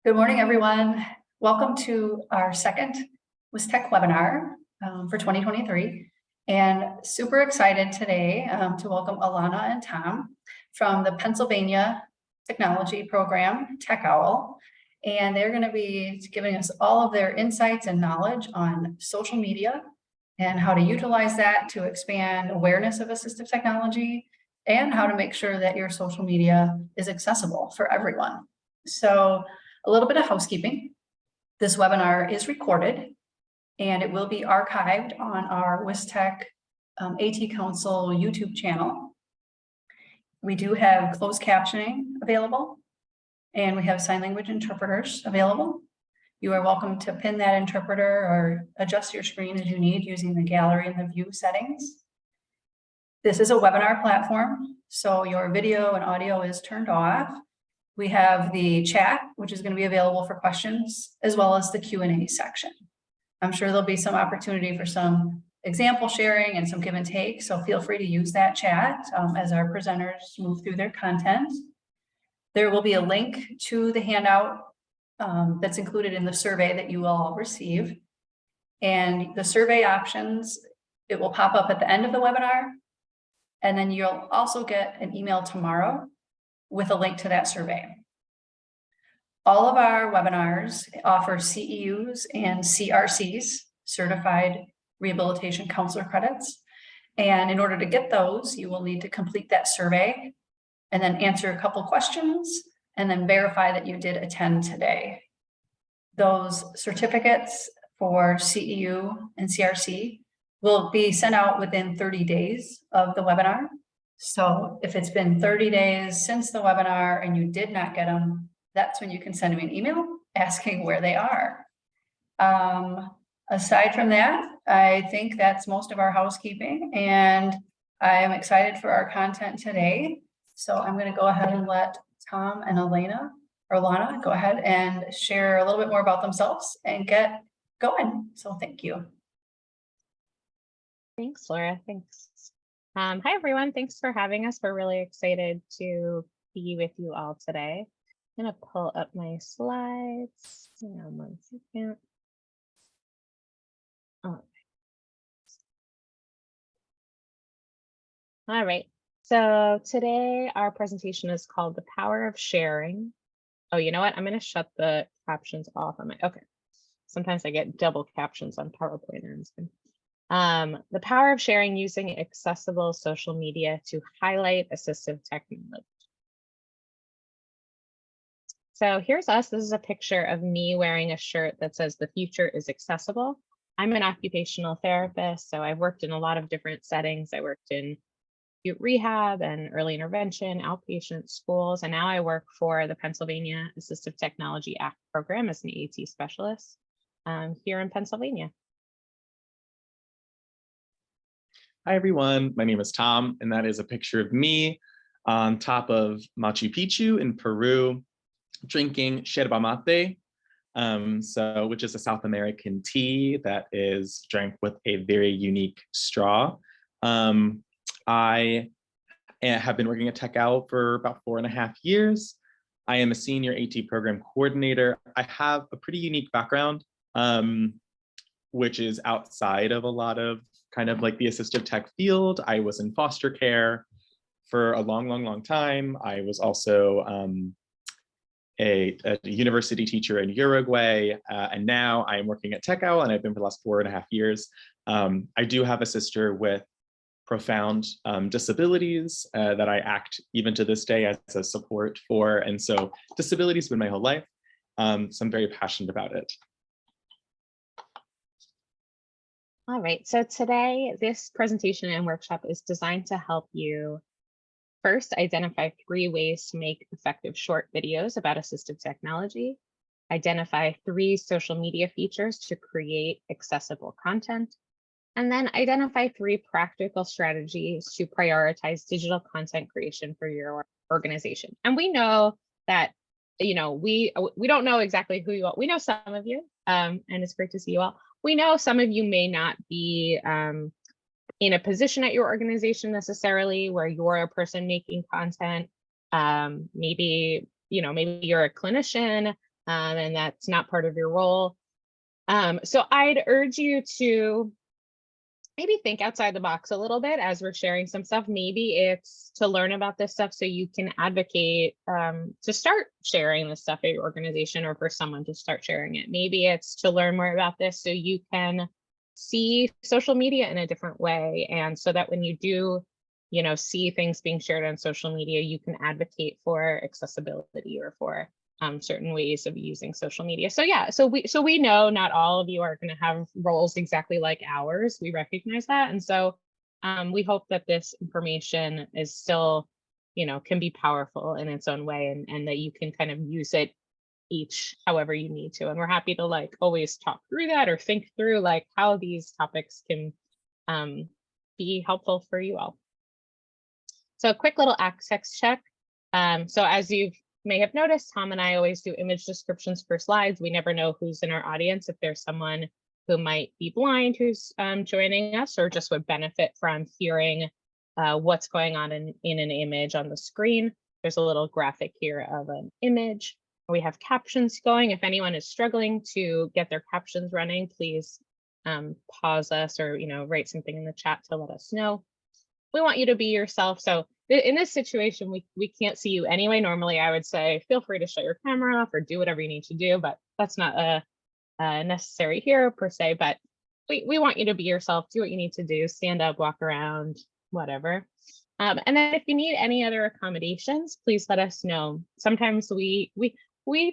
Good morning, everyone. Welcome to our second WISTech webinar for 2023. And super excited today to welcome Alana and Tom from the Pennsylvania Technology Program, Tech Owl. And they're going to be giving us all of their insights and knowledge on social media and how to utilize that to expand awareness of assistive technology and how to make sure that your social media is accessible for everyone. So a little bit of housekeeping. This webinar is recorded and it will be archived on our WISTech AT Council YouTube channel. We do have closed captioning available and we have sign language interpreters available. You are welcome to pin that interpreter or adjust your screen as you need using the gallery and the view settings. This is a webinar platform, so your video and audio is turned off. We have the chat, which is going to be available for questions, as well as the Q&A section. I'm sure there'll be some opportunity for some example sharing and some give and take, so feel free to use that chat as our presenters move through their content. There will be a link to the handout that's included in the survey that you will all receive. And the survey options, it will pop up at the end of the webinar. And then you'll also get an email tomorrow with a link to that survey. All of our webinars offer CEUs and CRCs, Certified Rehabilitation Counselor credits. And in order to get those, you will need to complete that survey and then answer a couple questions and then verify that you did attend today. Those certificates for CEU and CRC will be sent out within 30 days of the webinar. So if it's been 30 days since the webinar and you did not get them, that's when you can send me an email asking where they are. Aside from that, I think that's most of our housekeeping, and I am excited for our content today. So I'm going to go ahead and let Tom and Alana go ahead and share a little bit more about themselves and get going. So thank you. Thanks, Laura. Thanks. Hi, everyone. Thanks for having us. We're really excited to be with you all today. I'm going to pull up my slides. Hang on 1 second. All right. So today our presentation is called The Power of Sharing. Oh, you know what? I'm going to shut the captions off on my, okay. Sometimes I get double captions on PowerPoint. The power of sharing using accessible social media to highlight assistive technology. So here's us. This is a picture of me wearing a shirt that says the future is accessible. I'm an occupational therapist, so I've worked in a lot of different settings. I worked in acute rehab and early intervention, outpatient schools, and now I work for the Pennsylvania Assistive Technology Act program as an AT specialist here in Pennsylvania. Hi, everyone. My name is Tom, and that is a picture of me on top of Machu Picchu in Peru, drinking yerba mate, which is a South American tea that is drank with a very unique straw. I have been working at Tech Owl for about 4.5 years. I am a senior AT program coordinator. I have a pretty unique background, which is outside of a lot of kind of like the assistive tech field. I was in foster care for a long time. I was also a university teacher in Uruguay, and now I'm working at Tech Owl, and I've been for the last 4.5 years. I do have a sister with profound disabilities that I act even to this day as a support for, and so disability's been my whole life, so I'm very passionate about it. All right, so today this presentation and workshop is designed to help you first identify 3 ways to make effective short videos about assistive technology, identify 3 social media features to create accessible content, and then identify 3 practical strategies to prioritize digital content creation for your organization. And we know that, you know, we don't know exactly who you are. We know some of you, and it's great to see you all. We know some of you may not be in a position at your organization necessarily where you're a person making content. Maybe you're a clinician and that's not part of your role. So I'd urge you to maybe think outside the box a little bit as we're sharing some stuff. Maybe it's to learn about this stuff so you can advocate to start sharing this stuff at your organization, or for someone to start sharing it. Maybe it's to learn more about this so you can see social media in a different way, and so that when you do, you know, see things being shared on social media, you can advocate for accessibility or for certain ways of using social media. So yeah, so we know not all of you are going to have roles exactly like ours. We recognize that, and so we hope that this information is still, you know, can be powerful in its own way, and that you can kind of use it each however you need to. And we're happy to like always talk through that or think through like how these topics can be helpful for you all. So a quick little access check. So as you may have noticed, Tom and I always do image descriptions for slides. We never know who's in our audience. If there's someone who might be blind who's joining us, or just would benefit from hearing what's going on in an image on the screen, there's a little graphic here of an image. We have captions going. If anyone is struggling to get their captions running, please pause us, or, you know, write something in the chat to let us know. We want you to be yourself. So in this situation, we can't see you anyway. Normally, I would say, feel free to shut your camera off or do whatever you need to do, but that's not necessary here per se. But we want you to be yourself, do what you need to do, stand up, walk around, whatever. And then if you need any other accommodations, please let us know. Sometimes we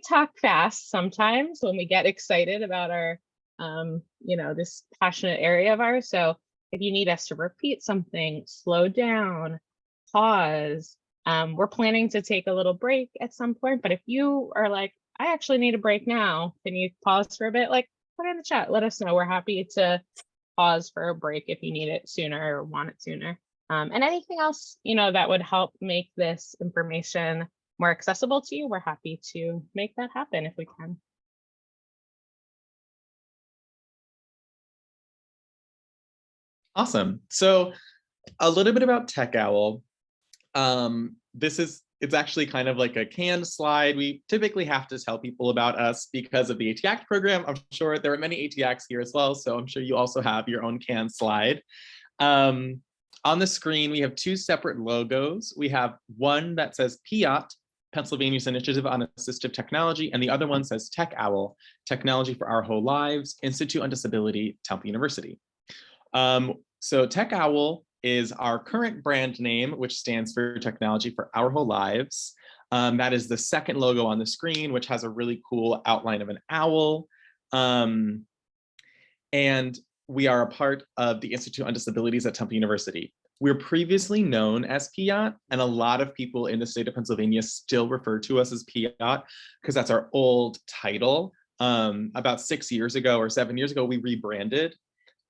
talk fast sometimes when we get excited about our, you know, this passionate area of ours. So if you need us to repeat something, slow down, pause. We're planning to take a little break at some point, but if you are like, I actually need a break now, can you pause for a bit? Like, put it in the chat, let us know. We're happy to pause for a break if you need it sooner or want it sooner. And anything else, you know, that would help make this information more accessible to you, we're happy to make that happen if we can. Awesome. So a little bit about TechOwl. It's actually kind of like a canned slide. We typically have to tell people about us because of the AT Act program. I'm sure there are many AT Acts here as well, so I'm sure you also have your own canned slide. On the screen, we have two separate logos. We have one that says PIAT, Pennsylvania's Initiative on Assistive Technology, and the other one says TechOwl, Technology for Our Whole Lives, Institute on Disability, Temple University. So TechOwl is our current brand name, which stands for Technology for Our Whole Lives. That is the second logo on the screen, which has a really cool outline of an owl. And we are a part of the Institute on Disabilities at Temple University. We're previously known as PIAT, and a lot of people in the state of Pennsylvania still refer to us as PIAT because that's our old title. About 6 years ago or 7 years ago, we rebranded.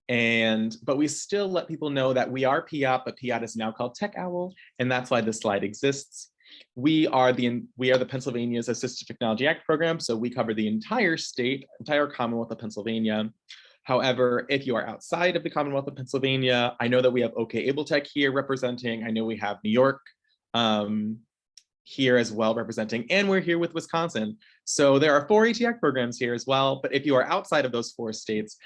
But we still let people know that we are PIAT, but PIAT is now called TechOwl, and that's why this slide exists. We are the Pennsylvania's Assistive Technology Act program, so we cover the entire state, entire Commonwealth of Pennsylvania. However, if you are outside of the Commonwealth of Pennsylvania, I know that we have OK Able Tech here representing. I know we have New York here as well representing, and we're here with Wisconsin. So there are 4 AT Act programs here as well, but if you are outside of those 4 states,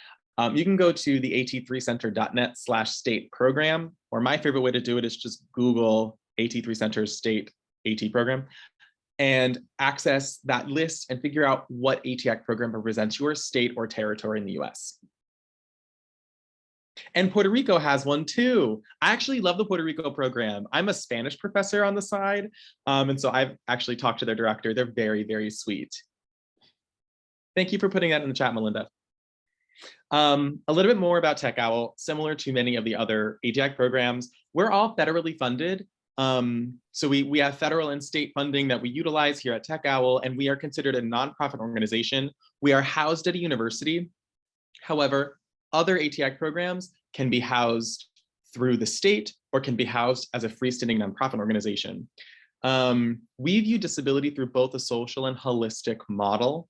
you can go to the at3center.net/state program, or my favorite way to do it is just Google AT3 Center state AT program and access that list and figure out what AT Act program represents your state or territory in the US. And Puerto Rico has one too. I actually love the Puerto Rico program. I'm a Spanish professor on the side. And so I've actually talked to their director. They're very, very sweet. Thank you for putting that in the chat, Melinda. A little bit more about TechOwl. Similar to many of the other AT Act programs, we're all federally funded. So we have federal and state funding that we utilize here at TechOwl, and we are considered a nonprofit organization. We are housed at a university. However, other AT Act programs can be housed through the state or can be housed as a freestanding nonprofit organization. We view disability through both a social and holistic model.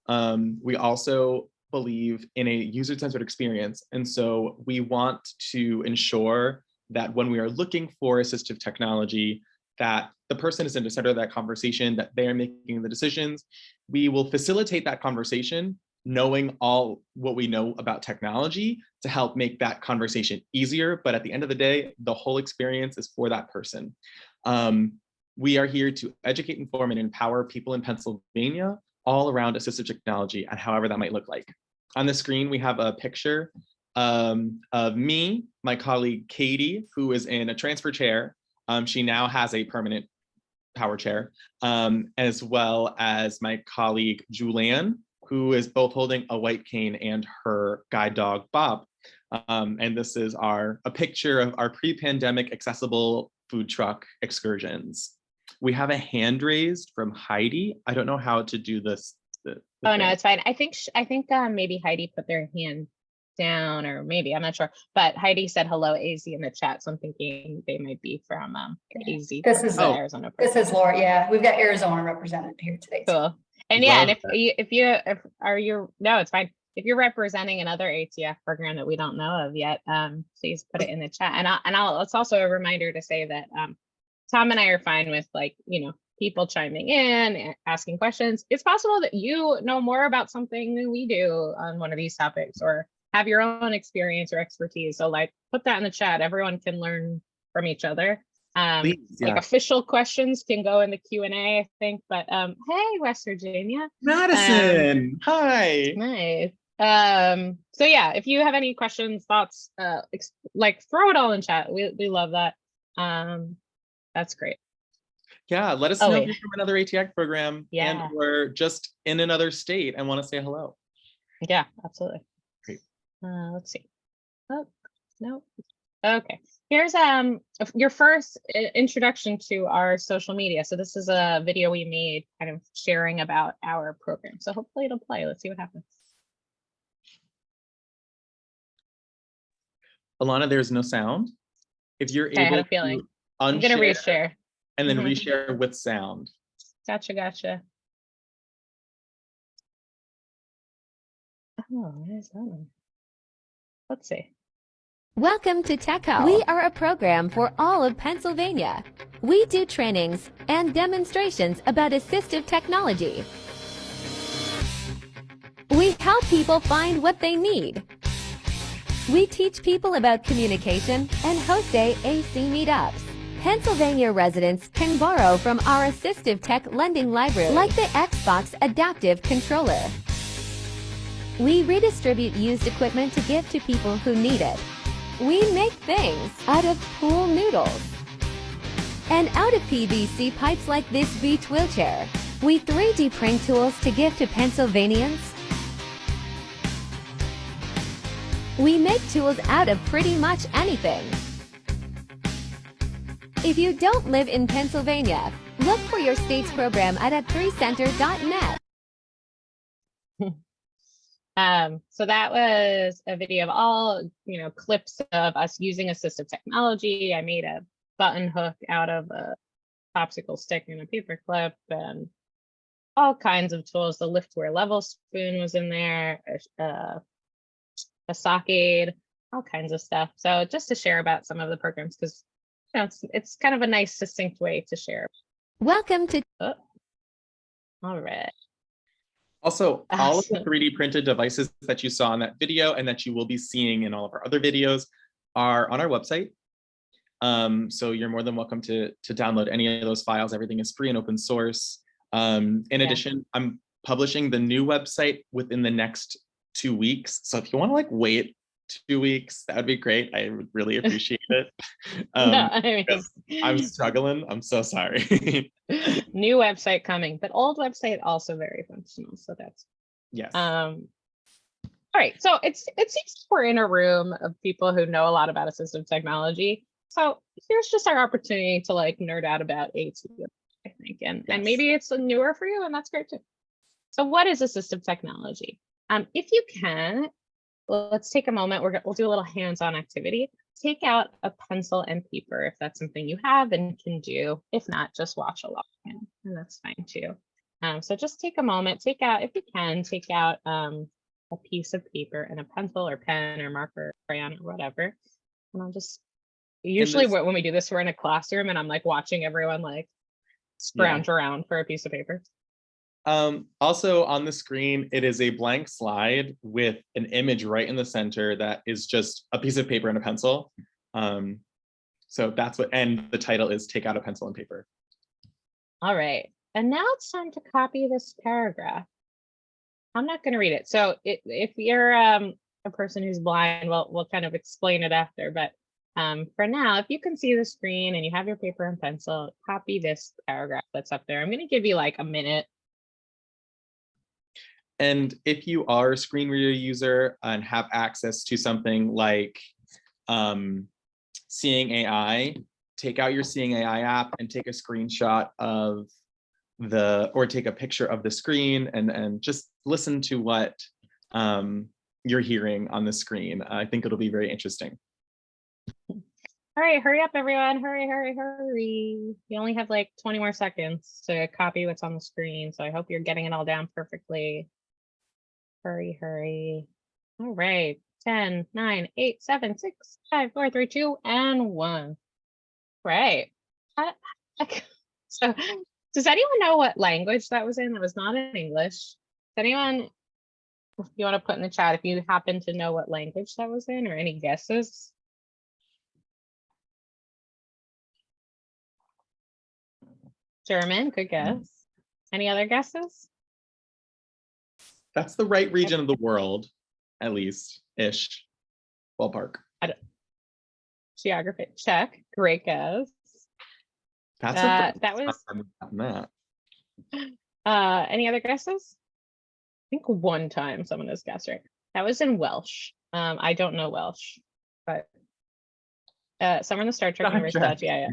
We also believe in a user-centered experience. And so we want to ensure that when we are looking for assistive technology, that the person is in the center of that conversation, that they are making the decisions. We will facilitate that conversation, knowing all what we know about technology to help make that conversation easier. But at the end of the day, the whole experience is for that person. We are here to educate, inform, and empower people in Pennsylvania all around assistive technology and however that might look like. On the screen, we have a picture of me, my colleague Katie, who is in a transfer chair. She now has a permanent power chair, as well as my colleague Julianne, who is both holding a white cane and her guide dog, Bob. And this is a picture of our pre-pandemic accessible food truck excursions. We have a hand raised from Heidi. I don't know how to do this. Oh, no, it's fine. I think maybe Heidi put their hand down, or maybe, I'm not sure, but Heidi said hello AZ in the chat, so I'm thinking they might be from AZ. This is Arizona. This is Laura. Yeah, we've got Arizona represented here today. Cool. And yeah, and it's fine. If you're representing another ATF program that we don't know of yet, please put it in the chat. It's also a reminder to say that Tom and I are fine with, like, people chiming in and asking questions. It's possible that you know more about something than we do on one of these topics, or have your own experience or expertise. So, like, put that in the chat. Everyone can learn from each other. Please, like official questions can go in the Q&A, I think. But hey, West Virginia. Madison, hi. Nice. So yeah, if you have any questions, thoughts, like, throw it all in chat. We love that. That's great. Yeah, let us know if you're from another ATX program, and or just in another state and want to say hello. Yeah, absolutely. Great. Let's see. Oh, no. Okay. Here's your first introduction to our social media. So this is a video we made kind of sharing about our program. So hopefully it'll play. Let's see what happens. Alana, there's no sound. If you're Okay, I had able a feeling. to I'm gonna reshare. and then reshare with sound. Gotcha. Oh, what is that one? Let's see. Welcome to Tech Hub. We are a program for all of Pennsylvania. We do trainings and demonstrations about assistive technology. We help people find what they need. We teach people about communication and host AC meetups. Pennsylvania residents can borrow from our assistive tech lending library, like the Xbox Adaptive Controller. We redistribute used equipment to give to people who need it. We make things out of pool noodles and out of PVC pipes, like this beach wheelchair. We 3D print tools to give to Pennsylvanians. We make tools out of pretty much anything. If you don't live in Pennsylvania, look for your state's program at a3center.net. So that was a video of all, clips of us using assistive technology. I made a button hook out of a popsicle stick and a paper clip, and all kinds of tools. The Liftware level spoon was in there, a sock aid, all kinds of stuff. So just to share about some of the programs, because it's kind of a nice, succinct way to share. Welcome to. Oh. All right. Also, all of the 3D printed devices that you saw in that video and that you will be seeing in all of our other videos are on our website. So you're more than welcome to download any of those files. Everything is free and open source. In addition, I'm publishing the new website within the next 2 weeks. So if you want to wait 2 weeks, that would be great. I would really appreciate it. I'm struggling. I'm so sorry. New website coming, but old website also very functional. So that's all right. So it seems we're in a room of people who know a lot about assistive technology. So here's just our opportunity to nerd out about AT, I think, and maybe it's newer for you, and that's great too. So what is assistive technology? If you can, let's take a moment. We'll do a little hands-on activity. Take out a pencil and paper if that's something you have and can do. If not, just watch along, and that's fine too. So just take a moment, take out a piece of paper and a pencil or pen or marker, crayon or whatever. And I'll just Usually this- when we do this, we're in a classroom and I'm like watching everyone like scrounge around for a piece of paper. Also on the screen, it is a blank slide with an image right in the center that is just a piece of paper and a pencil. So that's what, and the title is Take Out a Pencil and Paper. All right. And now it's time to copy this paragraph. I'm not going to read it. So if you're a person who's blind, we'll kind of explain it after. But for now, if you can see the screen and you have your paper and pencil, copy this paragraph that's up there. I'm going to give you like a minute. And if you are a screen reader user and have access to something like Seeing AI, take out your Seeing AI app and take a screenshot of or take a picture of the screen and just listen to what you're hearing on the screen. I think it'll be very interesting. All right, hurry up, everyone. Hurry, hurry, hurry. You only have like 20 more seconds to copy what's on the screen. So I hope you're getting it all down perfectly. Hurry, hurry. All right. 10, 9, 8, 7, 6, 5, 4, 3, 2, and 1. Right. So does anyone know what language that was in? It was not in English. Does anyone, if you want to put in the chat, if you happen to know what language that was in or any guesses? German, good guess. Any other guesses? That's the right region of the world, at least ish. Ballpark. Geography, check. Great guess. That's That was that. any other guesses? I think one time someone has guessed right. That was in Welsh. I don't know Welsh, but somewhere in the Star Trek Star universe. Trek. Yeah.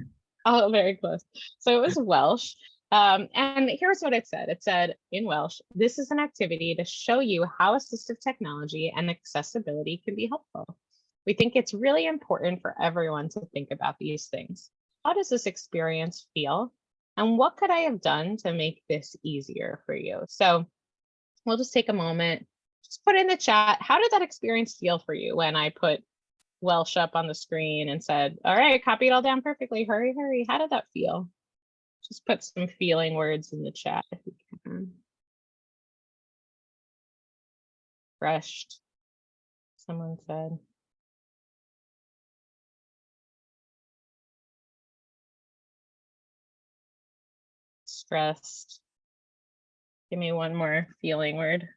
Oh, very close. So it was Welsh. And here's what it said. It said in Welsh, this is an activity to show you how assistive technology and accessibility can be helpful. We think it's really important for everyone to think about these things. How does this experience feel? And what could I have done to make this easier for you? So we'll just take a moment, just put in the chat, how did that experience feel for you when I put Welsh up on the screen and said, all right, copy it all down perfectly, hurry, hurry. How did that feel? Just put some feeling words in the chat if you can. Rushed, someone said. Stressed. Give me one more feeling word.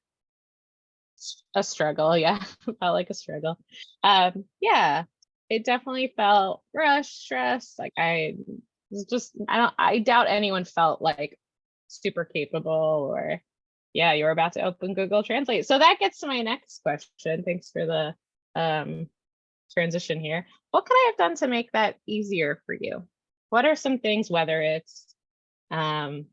A struggle, yeah, felt like a struggle. Yeah, it definitely felt rushed, stressed. Like I doubt anyone felt like super capable or yeah, you're about to open Google Translate. So that gets to my next question. Thanks for the transition here. What could I have done to make that easier for you? What are some things, whether it's an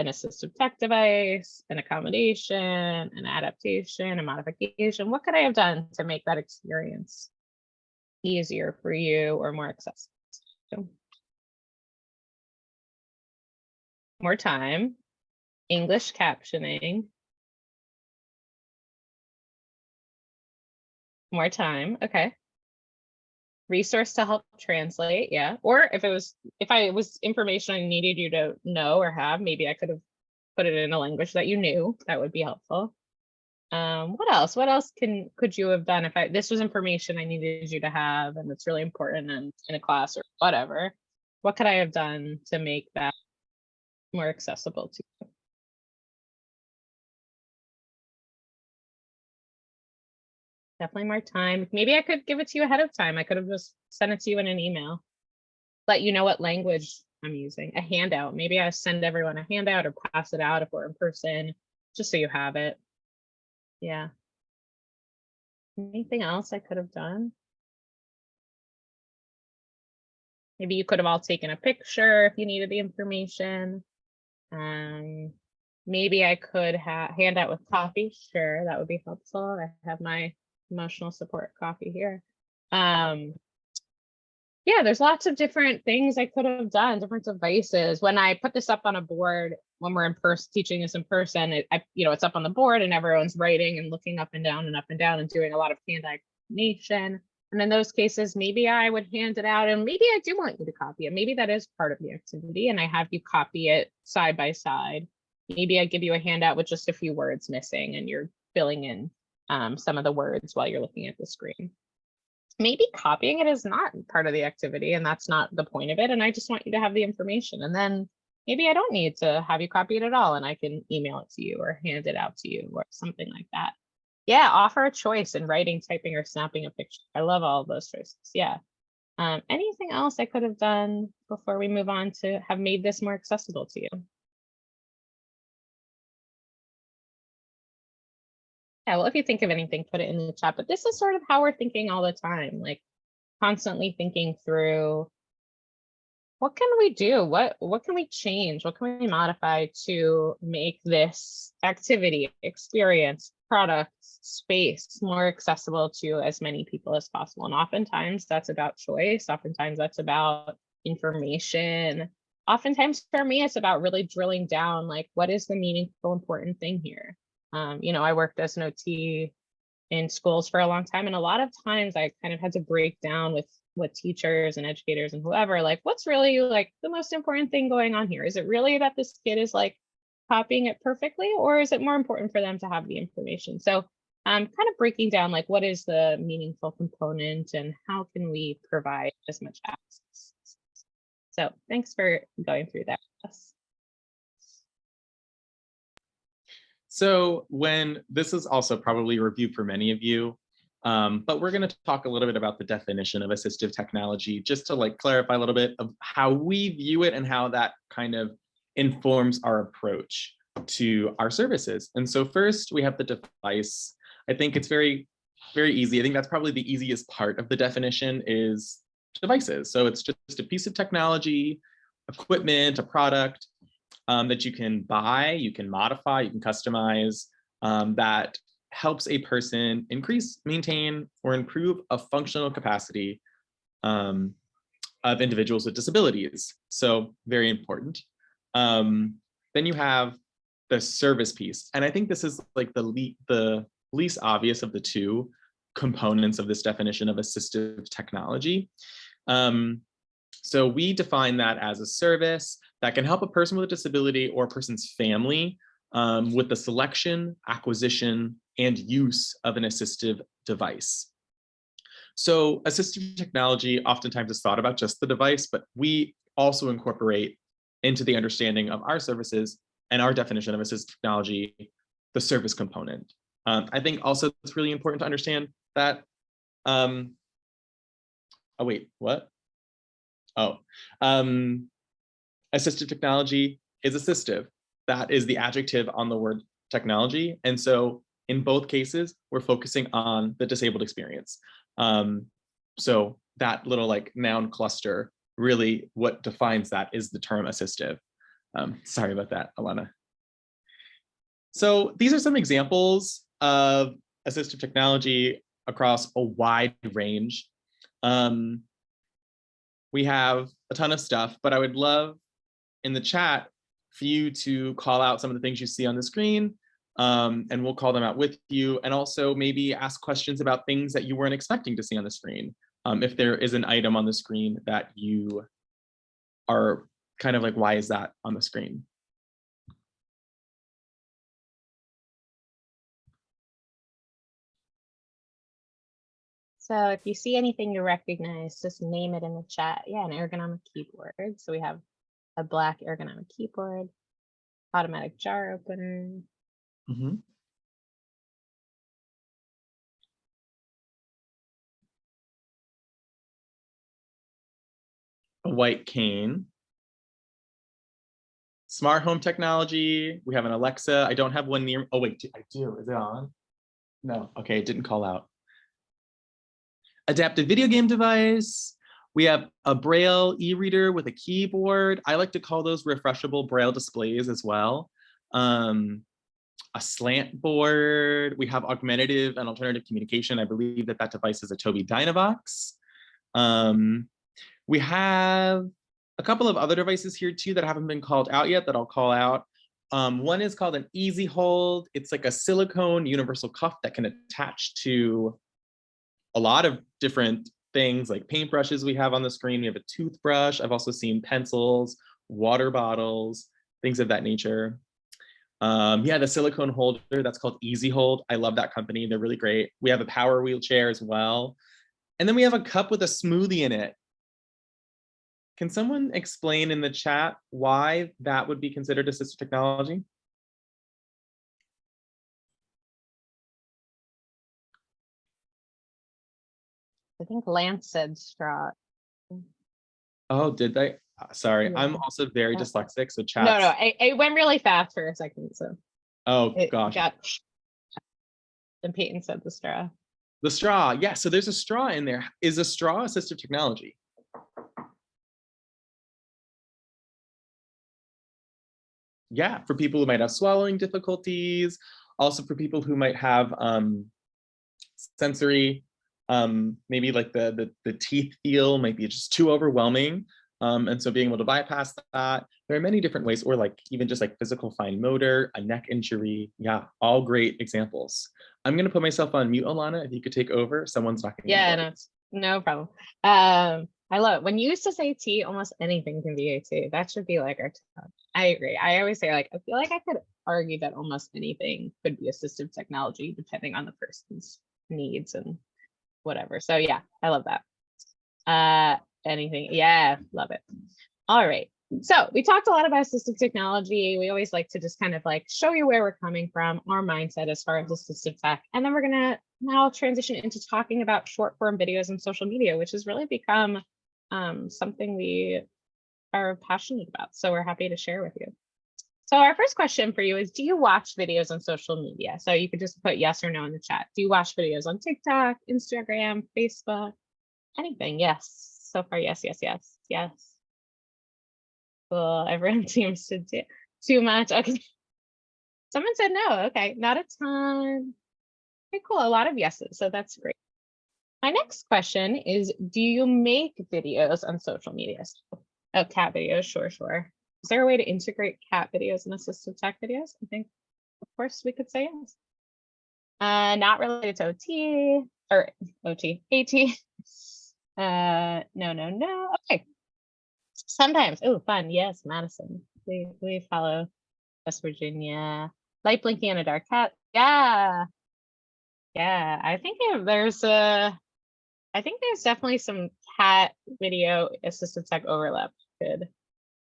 assistive tech device, an accommodation, an adaptation, a modification, what could I have done to make that experience easier for you or more accessible? More time, English captioning, more time, okay. Resource to help translate, yeah. Or if I was information I needed you to know or have, maybe I could have put it in a language that you knew. That would be helpful. What else? What else could you have done if this was information I needed you to have and it's really important in a class or whatever? What could I have done to make that more accessible to you? Definitely more time. Maybe I could give it to you ahead of time. I could have just sent it to you in an email. Let you know what language I'm using. A handout. Maybe I send everyone a handout or pass it out if we're in person, just so you have it. Yeah. Anything else I could have done? Maybe you could have all taken a picture if you needed the information. Maybe I could hand out with coffee. Sure, that would be helpful. I have my emotional support coffee here. Yeah, there's lots of different things I could have done, different devices. When I put this up on a board, when we're in person, teaching this in person, it's up on the board and everyone's writing and looking up and down and doing a lot of hand-eye coordination. And in those cases, maybe I would hand it out and maybe I do want you to copy it. Maybe that is part of the activity and I have you copy it side by side. Maybe I give you a handout with just a few words missing and you're filling in some of the words while you're looking at the screen. Maybe copying it is not part of the activity and that's not the point of it. And I just want you to have the information. And then maybe I don't need to have you copy it at all and I can email it to you or hand it out to you or something like that. Yeah, offer a choice in writing, typing, or snapping a picture. I love all of those choices. Yeah. Anything else I could have done before we move on to have made this more accessible to you? Yeah, well, if you think of anything, put it in the chat. But this is sort of how we're thinking all the time, like constantly thinking through what can we do? What can we change? What can we modify to make this activity, experience, product, space more accessible to as many people as possible? And oftentimes that's about choice. Oftentimes that's about information. Oftentimes for me, it's about really drilling down, like, what is the meaningful, important thing here? I worked as an OT in schools for a long time. And a lot of times I kind of had to break down with teachers and educators and whoever, like, what's really like the most important thing going on here? Is it really that this kid is like copying it perfectly, or is it more important for them to have the information? So kind of breaking down like what is the meaningful component and how can we provide as much access? So thanks for going through that with us. So this is also probably a review for many of you, but we're going to talk a little bit about the definition of assistive technology, just to like clarify a little bit of how we view it and how that kind of informs our approach to our services. And so first we have the device. I think it's very, very easy. I think that's probably the easiest part of the definition is devices. So it's just a piece of technology, equipment, a product that you can buy, you can modify, you can customize, that helps a person increase, maintain, or improve a functional capacity of individuals with disabilities. So very important. Then you have the service piece. And I think this is like the least obvious of the two components of this definition of assistive technology. So we define that as a service that can help a person with a disability or a person's family with the selection, acquisition, and use of an assistive device. So assistive technology oftentimes is thought about just the device, but we also incorporate into the understanding of our services and our definition of assistive technology, the service component. I think also it's really important to understand that, oh wait, what? Oh, assistive technology is assistive. That is the adjective on the word technology. And so in both cases, we're focusing on the disabled experience. So that little like noun cluster, really what defines that is the term assistive. Sorry about that, Alana. So these are some examples of assistive technology across a wide range. We have a ton of stuff, but I would love in the chat for you to call out some of the things you see on the screen, and we'll call them out with you, and also maybe ask questions about things that you weren't expecting to see on the screen. If there is an item on the screen that you are kind of like, why is that on the screen? So if you see anything you recognize, just name it in the chat. Yeah, an ergonomic keyboard. So we have a black ergonomic keyboard, automatic jar opener. Mm-hmm. A white cane. Smart home technology. We have an Alexa. I don't have one near. Oh wait, I do. Is it on? No. Okay, it didn't call out. Adaptive video game device. We have a Braille e-reader with a keyboard. I like to call those refreshable Braille displays as well. A slant board. We have augmentative and alternative communication. I believe that device is a Tobii Dynavox. We have a couple of other devices here too that haven't been called out yet that I'll call out. One is called an Easy Hold. It's like a silicone universal cuff that can attach to a lot of different things like paintbrushes we have on the screen. We have a toothbrush. I've also seen pencils, water bottles, things of that nature. Yeah, the silicone holder, that's called Easy Hold. I love that company. They're really great. We have a power wheelchair as well. And then we have a cup with a smoothie in it. Can someone explain in the chat why that would be considered assistive technology? I think Lance said straw. Oh, did they? Sorry, I'm Yeah. also very Uh, dyslexic, so No, chat. no, it went really fast for a second, so Oh it gosh, got. And Peyton said the straw. the straw. Yeah, so there's a straw in there. Is a straw assistive technology? Yeah, for people who might have swallowing difficulties, also for people who might have sensory, maybe like the teeth feel might be just too overwhelming. And so being able to bypass that, there are many different ways, or like even just like physical fine motor, a neck injury. Yeah, all great examples. I'm gonna put myself on mute, Alana, if you could take over. Someone's knocking on the Yeah, door. no, no problem. I love it. When you used to say T, almost anything can be a T. That should be like our top. I agree. I always say like, I feel like I could argue that almost anything could be assistive technology depending on the person's needs and whatever. So yeah, I love that. Anything. Yeah, love it. All right. So we talked a lot about assistive technology. We always like to just kind of like show you where we're coming from, our mindset as far as assistive tech. And then we're going to now transition into talking about short form videos and social media, which has really become something we are passionate about. So we're happy to share with you. So our first question for you is, do you watch videos on social media? So you could just put yes or no in the chat. Do you watch videos on TikTok, Instagram, Facebook, anything? Yes. So far, yes, yes, yes, yes. Well, everyone seems to do too much. Okay. Someone said no. Okay, not a ton. Okay, cool. A lot of yeses. So that's great. My next question is, do you make videos on social media? Oh, cat videos. Sure, sure. Is there a way to integrate cat videos and assistive tech videos? I think, of course, we could say yes. Not related to OT or OT, AT. No, no, no. Okay. Sometimes. Oh, fun. Yes, Madison. We follow West Virginia. Light blinking and a dark cat. Yeah. Yeah. I think there's definitely some cat video assistive tech overlap could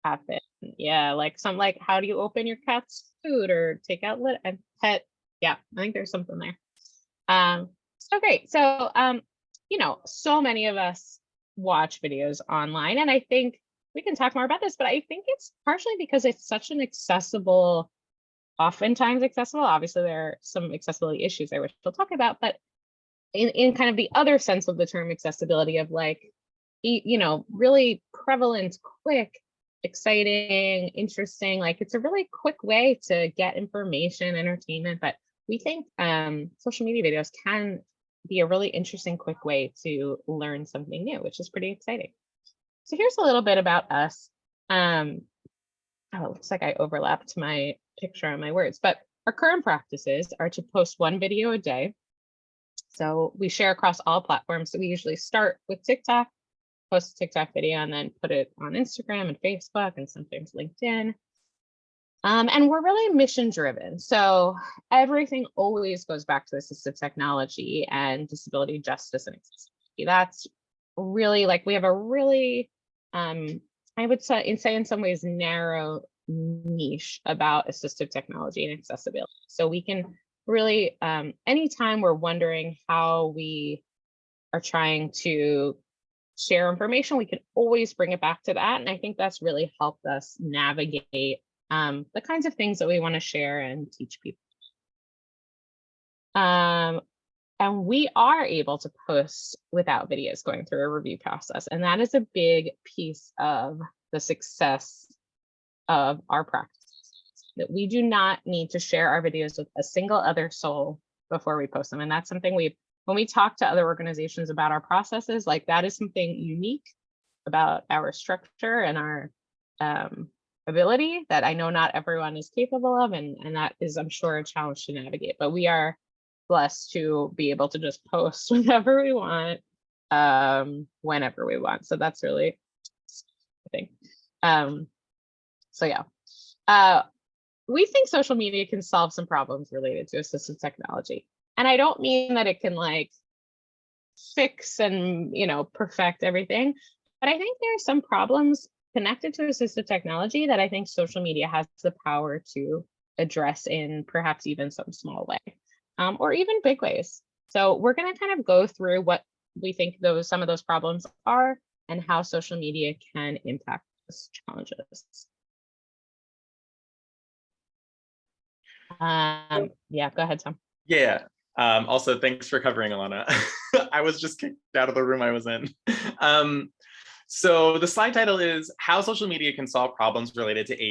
happen. Yeah, like some like how do you open your cat's food or take out lit and pet. Yeah, I think there's something there. So great. So so many of us watch videos online, and I think we can talk more about this, but I think it's partially because it's such an accessible, oftentimes accessible. Obviously, there are some accessibility issues there, which we'll talk about, but in kind of the other sense of the term accessibility of like, really prevalent, quick, exciting, interesting, like it's a really quick way to get information, entertainment, but we think social media videos can be a really interesting, quick way to learn something new, which is pretty exciting. So here's a little bit about us. Oh, it looks like I overlapped my picture on my words, but our current practices are to post one video a day. So we share across all platforms. So we usually start with TikTok, post a TikTok video, and then put it on Instagram and Facebook and sometimes LinkedIn. And we're really mission driven. So everything always goes back to assistive technology and disability justice and accessibility. That's really like, we have a really, I would say in some ways, narrow niche about assistive technology and accessibility. So we can really, anytime we're wondering how we are trying to share information, we can always bring it back to that. And I think that's really helped us navigate the kinds of things that we want to share and teach people. And we are able to post without videos going through a review process. And that is a big piece of the success of our practice, that we do not need to share our videos with a single other soul before we post them. And that's something when we talk to other organizations about our processes, like that is something unique about our structure and our ability that I know not everyone is capable of. And that is, I'm sure, a challenge to navigate. But we are blessed to be able to just post whenever we want, whenever we want. So that's really, I think. So yeah, we think social media can solve some problems related to assistive technology. And I don't mean that it can like fix and, perfect everything, but I think there are some problems connected to assistive technology that I think social media has the power to address in perhaps even some small way, or even big ways. So we're going to kind of go through what we think some of those problems are and how social media can impact those challenges. Yeah, go ahead, Tom. Yeah. Also, thanks for covering, Alana. I was just kicked out of the room I was in. So the slide title is How Social Media Can Solve Problems Related to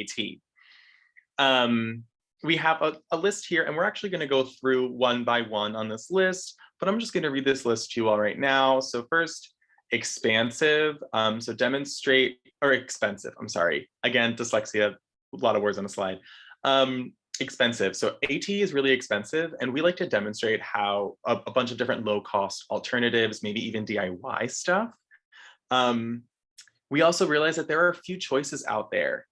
AT. We have a list here, and we're actually going to go through one by one on this list, but I'm just going to read this list to you all right now. So first, expansive. So demonstrate, or expensive, I'm sorry. Again, dyslexia, a lot of words on a slide. Expensive. So AT is really expensive, and we like to demonstrate how a bunch of different low-cost alternatives, maybe even DIY stuff. We also realize that there are a few choices out there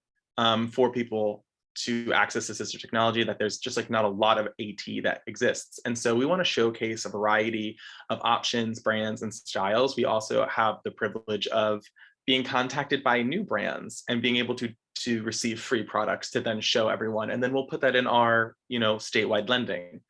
for people to access assistive technology, that there's just like not a lot of AT that exists. And so we want to showcase a variety of options, brands, and styles. We also have the privilege of being contacted by new brands and being able to receive free products to then show everyone. And then we'll put that in our, statewide lending.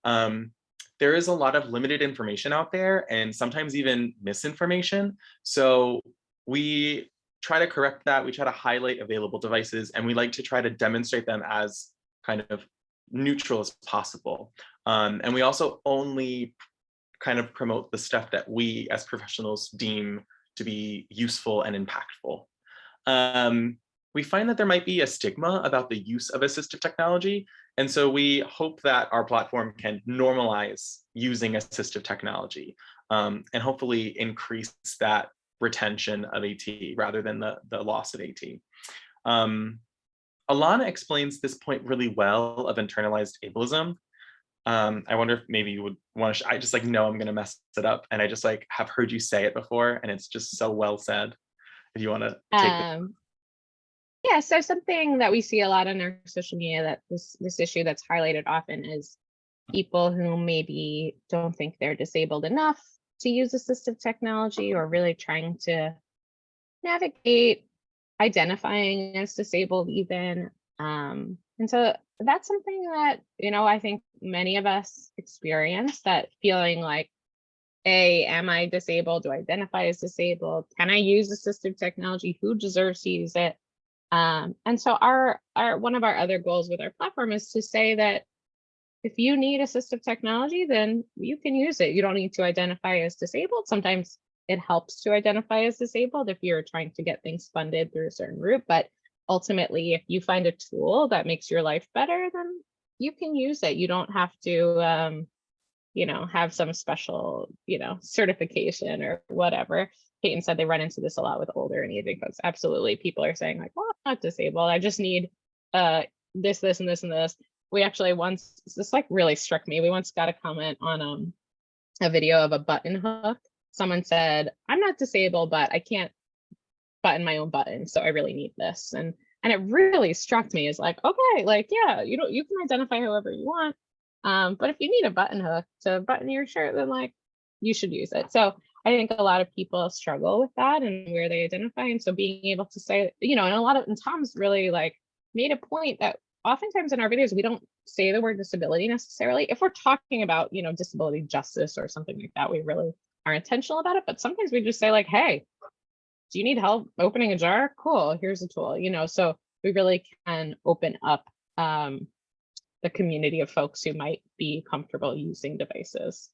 There is a lot of limited information out there and sometimes even misinformation. So we try to correct that. We try to highlight available devices, and we like to try to demonstrate them as kind of neutral as possible. And we also only kind of promote the stuff that we as professionals deem to be useful and impactful. We find that there might be a stigma about the use of assistive technology. And so we hope that our platform can normalize using assistive technology and hopefully increase that retention of AT rather than the loss of AT. Alana explains this point really well of internalized ableism. I wonder if maybe you would want to, I just like know I'm going to mess it up, and I just like have heard you say it before, and it's just so well said. If you want to take it. Yeah, so something that we see a lot in our social media, that this issue that's highlighted often, is people who maybe don't think they're disabled enough to use assistive technology, or really trying to navigate identifying as disabled even. And so that's something that, I think many of us experience, that feeling like, am I disabled? Do I identify as disabled? Can I use assistive technology? Who deserves to use it? And so our one of our other goals with our platform is to say that if you need assistive technology, then you can use it. You don't need to identify as disabled. Sometimes it helps to identify as disabled if you're trying to get things funded through a certain route. But ultimately, if you find a tool that makes your life better, then you can use it. You don't have to, have some special, certification or whatever. Peyton said they run into this a lot with older and aging folks. Absolutely. People are saying like, well, I'm not disabled. I just need this, this, and this, and this. We actually this like really struck me. We once got a comment on a video of a button hook. Someone said, I'm not disabled, but I can't button my own button, so I really need this. And it really struck me as like, okay, like, yeah, you can identify however you want. But if you need a button hook to button your shirt, then like you should use it. So I think a lot of people struggle with that and where they identify. And so being able to say, and Tom's really like made a point that oftentimes in our videos, we don't say the word disability necessarily. If we're talking about, disability justice or something like that, we really are intentional about it. But sometimes we just say like, hey, do you need help opening a jar? Cool, here's a tool, so we really can open up the community of folks who might be comfortable using devices.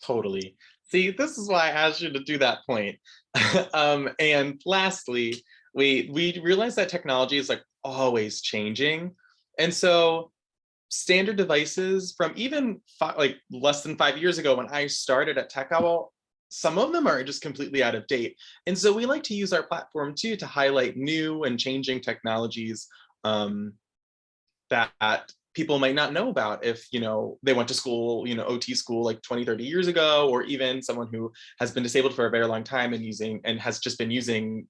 Totally. See, this is why I asked you to do that point. And lastly, we realize that technology is like always changing. And so standard devices from even like less than 5 years ago when I started at Tech Owl, some of them are just completely out of date. And so we like to use our platform too to highlight new and changing technologies that people might not know about if, they went to school, OT school like 20, 30 years ago, or even someone who has been disabled for a very long time and has just been using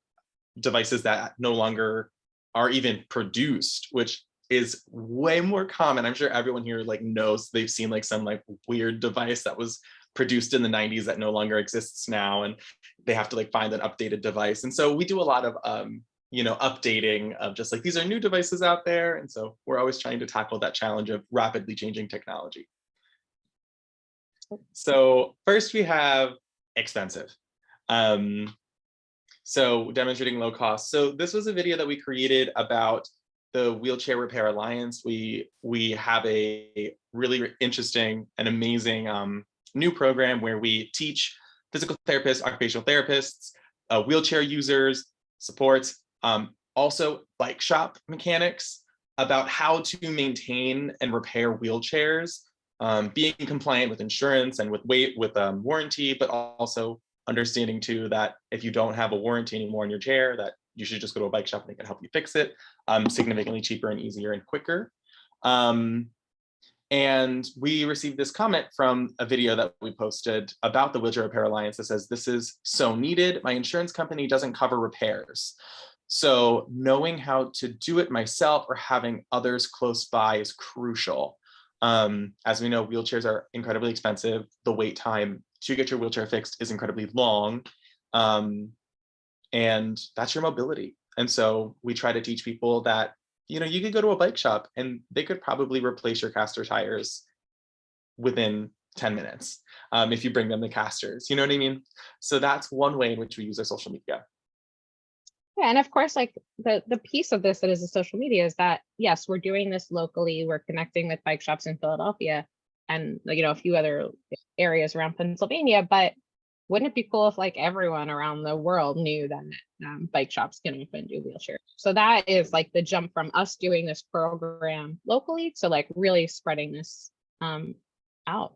devices that no longer are even produced, which is way more common. I'm sure everyone here like knows they've seen like some like weird device that was produced in the 90s that no longer exists now, and they have to like find an updated device. And so we do a lot of updating of just like, these are new devices out there. And so we're always trying to tackle that challenge of rapidly changing technology. So first we have expensive. So demonstrating low cost. So this was a video that we created about the Wheelchair Repair Alliance. We have a really interesting and amazing new program where we teach physical therapists, occupational therapists, wheelchair users, supports, also bike shop mechanics about how to maintain and repair wheelchairs, being compliant with insurance and with warranty, but also understanding too that if you don't have a warranty anymore in your chair, that you should just go to a bike shop and they can help you fix it, significantly cheaper and easier and quicker. And we received this comment from a video that we posted about the Wheelchair Repair Alliance that says, "This is so needed. My insurance company doesn't cover repairs. So knowing how to do it myself or having others close by is crucial." As we know, wheelchairs are incredibly expensive. The wait time to get your wheelchair fixed is incredibly long. And that's your mobility. And so we try to teach people that, you could go to a bike shop and they could probably replace your caster tires within 10 minutes if you bring them the casters, you know what I mean? So that's one way in which we use our social media. Yeah, and of course, like the piece of this that is the social media is that, yes, we're doing this locally. We're connecting with bike shops in Philadelphia and a few other areas around Pennsylvania. But wouldn't it be cool if like everyone around the world knew that bike shops can often do wheelchairs? So that is like the jump from us doing this program locally to like really spreading this out.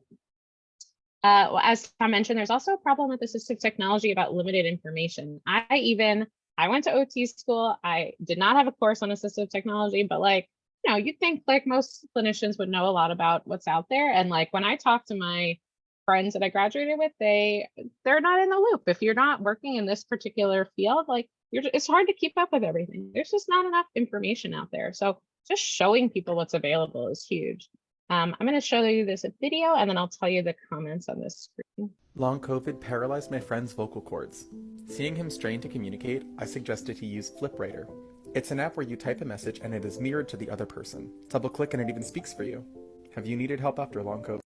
As Tom mentioned, there's also a problem with assistive technology about limited information. I went to OT school. I did not have a course on assistive technology, but like, you'd think like most clinicians would know a lot about what's out there. And like when I talk to my friends that I graduated with, they're not in the loop. If you're not working in this particular field, like it's hard to keep up with everything. There's just not enough information out there. So just showing people what's available is huge. I'm going to show you this video and then I'll tell you the comments on this screen. Long COVID paralyzed my friend's vocal cords. Seeing him strain to communicate, I suggested he use FlipWriter. It's an app where you type a message and it is mirrored to the other person. Double click and it even speaks for you. Have you needed help after long COVID?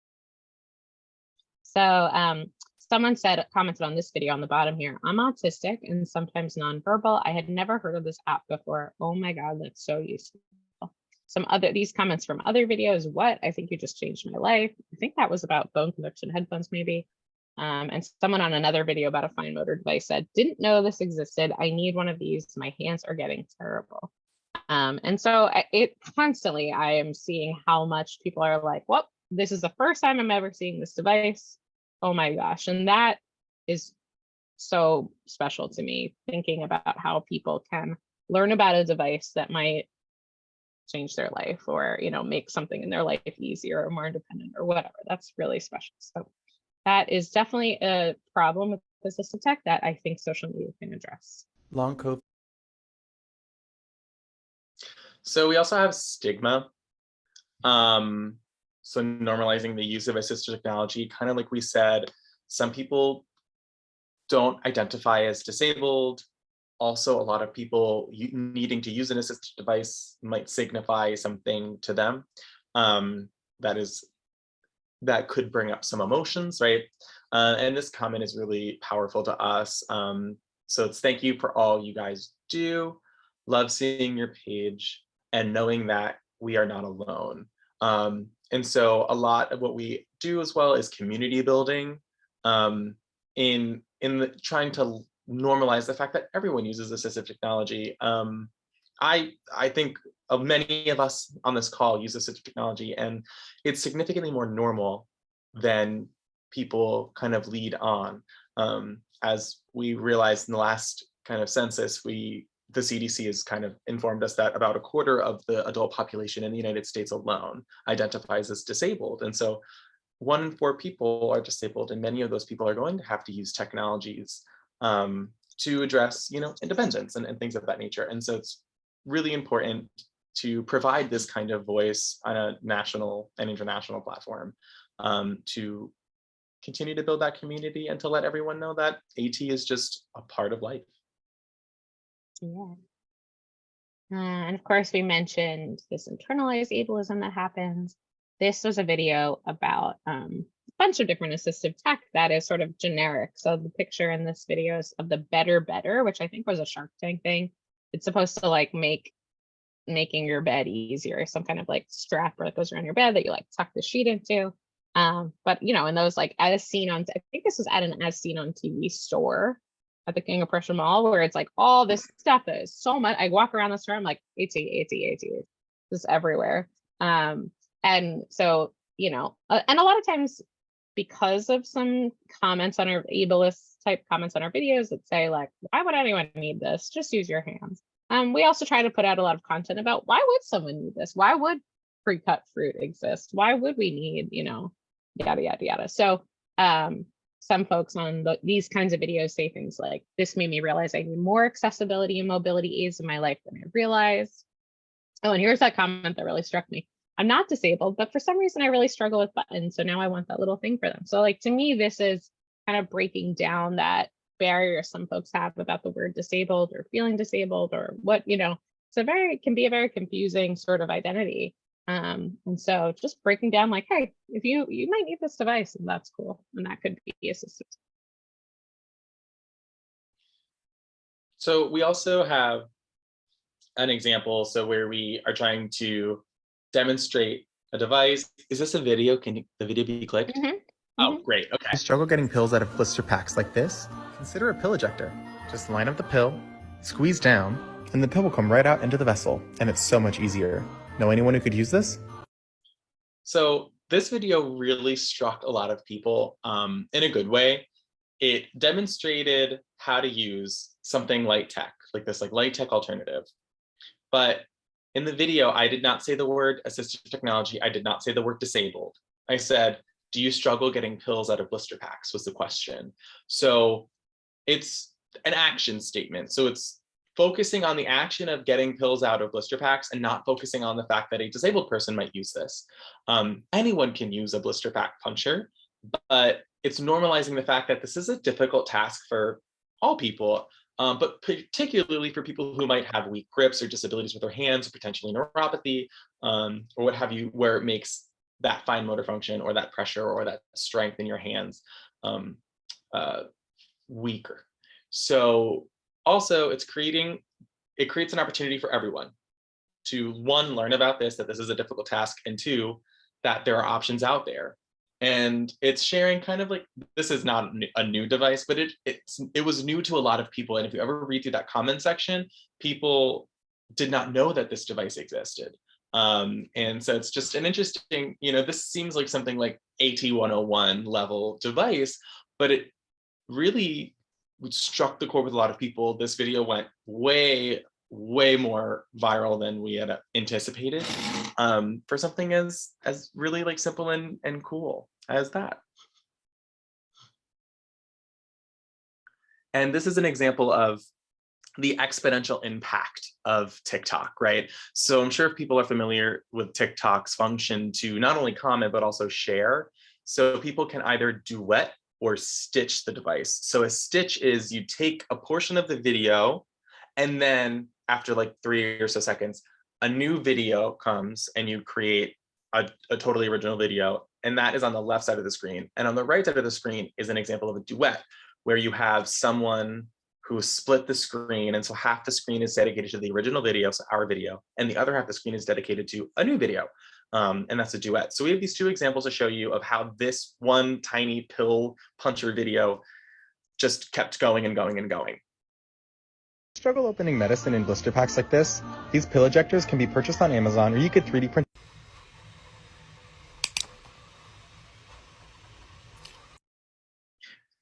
So someone commented on this video on the bottom here, "I'm autistic and sometimes nonverbal. I had never heard of this app before. Oh my God, that's so useful." These comments from other videos, "What? I think you just changed my life." I think that was about bone conduction headphones maybe. And someone on another video about a fine motor device said, "Didn't know this existed. I need one of these. My hands are getting terrible." And so I am seeing how much people are like, "Well, this is the first time I'm ever seeing this device. Oh my gosh." And that is so special to me, thinking about how people can learn about a device that might change their life or, make something in their life easier or more independent or whatever. That's really special. So that is definitely a problem with assistive tech that I think social media can address. Long COVID. So we also have stigma. So normalizing the use of assistive technology, kind of like we said, some people don't identify as disabled. Also, a lot of people needing to use an assistive device might signify something to them that could bring up some emotions, right? And this comment is really powerful to us. So it's thank you for all you guys do. Love seeing your page and knowing that we are not alone. And so a lot of what we do as well is community building in trying to normalize the fact that everyone uses assistive technology. I think of many of us on this call use assistive technology, and it's significantly more normal than people kind of lead on. As we realized in the last kind of census, the CDC has kind of informed us that about a quarter of the adult population in the United States alone identifies as disabled. And so 1 in 4 people are disabled, and many of those people are going to have to use technologies to address, independence and things of that nature. And so it's really important to provide this kind of voice on a national and international platform to continue to build that community and to let everyone know that AT is just a part of life. Yeah. And of course, we mentioned this internalized ableism that happens. This was a video about a bunch of different assistive tech that is sort of generic. So the picture in this video is of the Better, which I think was a Shark Tank thing. It's supposed to like making your bed easier, some kind of like strap that goes around your bed that you like tuck the sheet into. But in those like as seen on, I think this was at an as seen on TV store at the King of Prussia Mall, where it's like all this stuff that is so much. I walk around the store, I'm like, AT, just everywhere. And so, and a lot of times because of some comments on our ableist type comments on our videos that say like, why would anyone need this? Just use your hands. We also try to put out a lot of content about why would someone need this? Why would pre-cut fruit exist? Why would we need, yada, yada, yada. So some folks on these kinds of videos say things like, this made me realize I need more accessibility and mobility aids in my life than I realized. Oh, and here's that comment that really struck me. I'm not disabled, but for some reason I really struggle with buttons. So now I want that little thing for them. So like, to me, this is kind of breaking down that barrier some folks have about the word disabled or feeling disabled or what, it can be a very confusing sort of identity. And so just breaking down like, hey, if you might need this device, and that's cool. And that could be assistive. So we also have an example. So where we are trying to demonstrate a device. Is this a video? Can the video be clicked? Mm-hmm. Oh, great. Okay. If you struggle getting pills out of blister packs like this, consider a pill ejector. Just line up the pill, squeeze down, and the pill will come right out into the vessel, and it's so much easier. Know anyone who could use this? So this video really struck a lot of people in a good way. It demonstrated how to use something light tech, like this light tech alternative. But in the video, I did not say the word assistive technology. I did not say the word disabled. I said, do you struggle getting pills out of blister packs was the question. So it's an action statement. So it's focusing on the action of getting pills out of blister packs and not focusing on the fact that a disabled person might use this. Anyone can use a blister pack puncture, but it's normalizing the fact that this is a difficult task for all people, but particularly for people who might have weak grips or disabilities with their hands, or potentially neuropathy, or what have you, where it makes that fine motor function or that pressure or that strength in your hands weaker. So also it creates an opportunity for everyone to, 1, learn about this, that this is a difficult task, and 2, that there are options out there. And it's sharing kind of like, this is not a new device, but it was new to a lot of people. And if you ever read through that comment section, people did not know that this device existed. And so it's just an interesting, this seems like something like AT 101 level device, but it really struck the chord with a lot of people. This video went way more viral than we had anticipated for something as really simple and cool as that. And this is an example of the exponential impact of TikTok, right? So I'm sure if people are familiar with TikTok's function to not only comment, but also share. So people can either duet or stitch the device. So a stitch is you take a portion of the video, and then after 3 or so seconds, a new video comes and you create a totally original video. And that is on the left side of the screen. And on the right side of the screen is an example of a duet where you have someone who split the screen. And so half the screen is dedicated to the original video, so our video, and the other half of the screen is dedicated to a new video. And that's a duet. So we have these 2 examples to show you of how this one tiny pill puncher video just kept going and going and going. Struggle opening medicine in blister packs like this? These pill ejectors can be purchased on Amazon, or you could 3D print.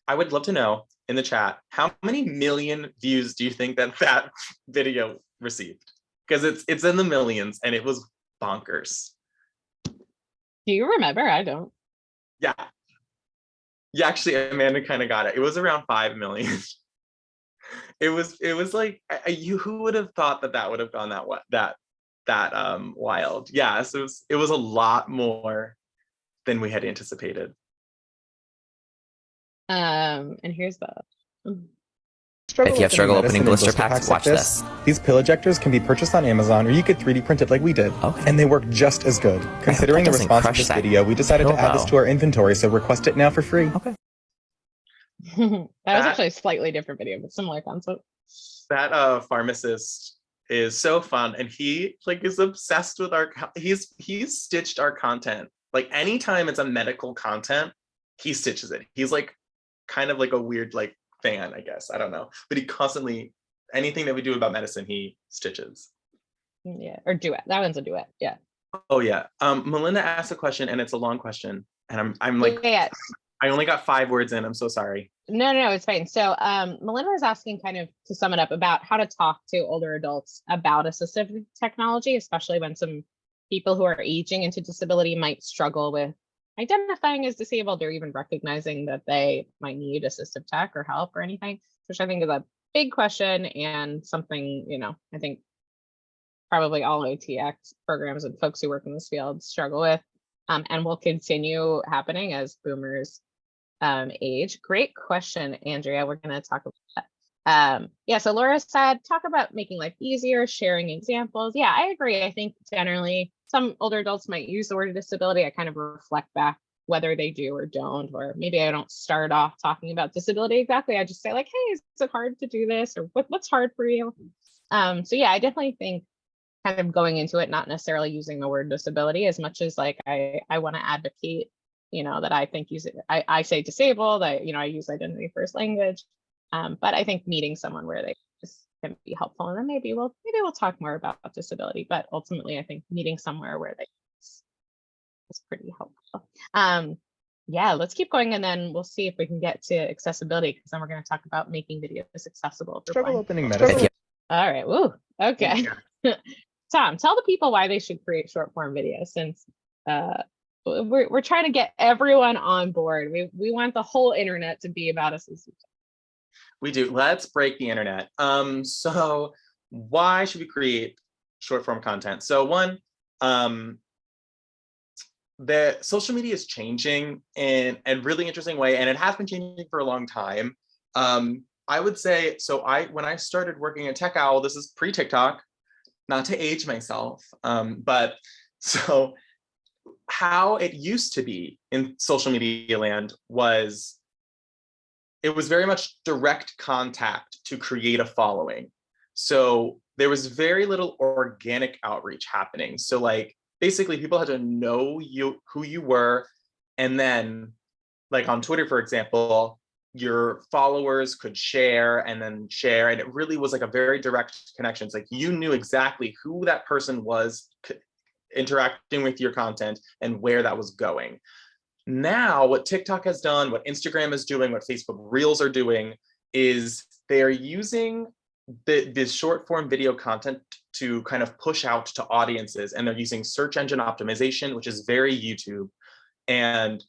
I would love to know in the chat, how many million views do you think that video received? Because it's in the millions and it was bonkers. Do you remember? I don't. Yeah. Yeah, actually, Amanda kind of got it. It was around 5 million. It was like, who would have thought that would have gone that wild? Yes, it was a lot more than we had anticipated. And here's the. Struggle If you have struggle opening blister packs, like watch this. These pill ejectors can be purchased on Amazon, or you could 3D print it like we did. Okay. And they work just as good. Considering the doesn't response to crush this that video, we decided to pill, add this though. to our inventory, so request it now for free. Okay. That was actually a slightly different video, but similar concept. That pharmacist is so fun, and he like is obsessed with he's stitched our content. Like anytime it's a medical content, he stitches it. He's like kind of like a weird like fan, I guess. I don't know. But he constantly, anything that we do about medicine, he stitches. Yeah, or duet. That one's a duet. Yeah. Oh yeah. Melinda asked a question, and it's a long question. And I'm like, yeah. I only got 5 words in. I'm so sorry. No, it's fine. So Melinda was asking, kind of to sum it up, about how to talk to older adults about assistive technology, especially when some people who are aging into disability might struggle with identifying as disabled or even recognizing that they might need assistive tech or help or anything, which I think is a big question and something, I think probably all OTX programs and folks who work in this field struggle with, and will continue happening as boomers age. Great question, Andrea. We're going to talk about that. So Laura said, talk about making life easier, sharing examples. Yeah, I agree. I think generally some older adults might use the word disability. I kind of reflect back whether they do or don't, or maybe I don't start off talking about disability exactly. I just say like, hey, is it hard to do this? Or what's hard for you? So yeah, I definitely think kind of going into it, not necessarily using the word disability as much as like, I want to advocate, that I think I say disabled, I use identity first language. But I think meeting someone where they just can be helpful, and then maybe we'll talk more about disability, but ultimately I think meeting somewhere where they is pretty helpful. Yeah, let's keep going, and then we'll see if we can get to accessibility, because then we're going to talk about making videos accessible for Struggle blind opening people. medicine. All right. Woo. Okay. Tom, tell the people why they should create short form videos, since we're trying to get everyone on board. We want the whole internet to be about assistive. We do. Let's break the internet. So why should we create short form content? So one, the social media is changing in a really interesting way, and it has been changing for a long time. I would say, so when I started working at Tech Owl, this is pre-TikTok, not to age myself, but so how it used to be in social media land was, it was very much direct contact to create a following. So there was very little organic outreach happening. So like, basically people had to know who you were. And then like on Twitter, for example, your followers could share and then share. And it really was like a very direct connection. It's like you knew exactly who that person was interacting with your content and where that was going. Now, what TikTok has done, what Instagram is doing, what Facebook Reels are doing, is they are using this short form video content to kind of push out to audiences, and they're using search engine optimization, which is very YouTube, and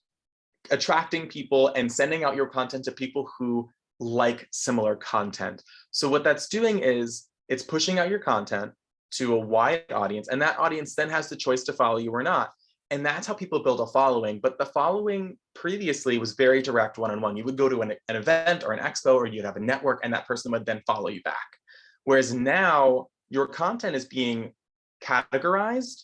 attracting people and sending out your content to people who like similar content. So what that's doing is it's pushing out your content to a wide audience, and that audience then has the choice to follow you or not. And that's how people build a following. But the following previously was very direct, one-on-one. You would go to an event or an expo, or you'd have a network, and that person would then follow you back. Whereas now your content is being categorized,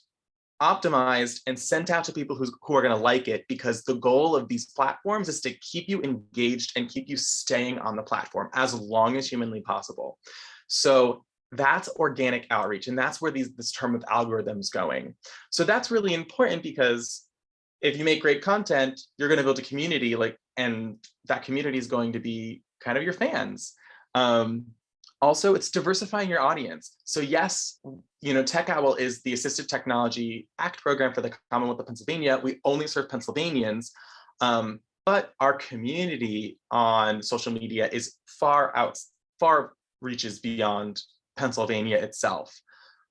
optimized, and sent out to people who are going to like it, because the goal of these platforms is to keep you engaged and keep you staying on the platform as long as humanly possible. So that's organic outreach, and that's where this term of algorithms going. So that's really important, because if you make great content, you're going to build a community, and that community is going to be kind of your fans. Also, it's diversifying your audience. So yes, Tech Owl is the Assistive Technology Act program for the Commonwealth of Pennsylvania. We only serve Pennsylvanians, but our community on social media is far reaches beyond Pennsylvania itself.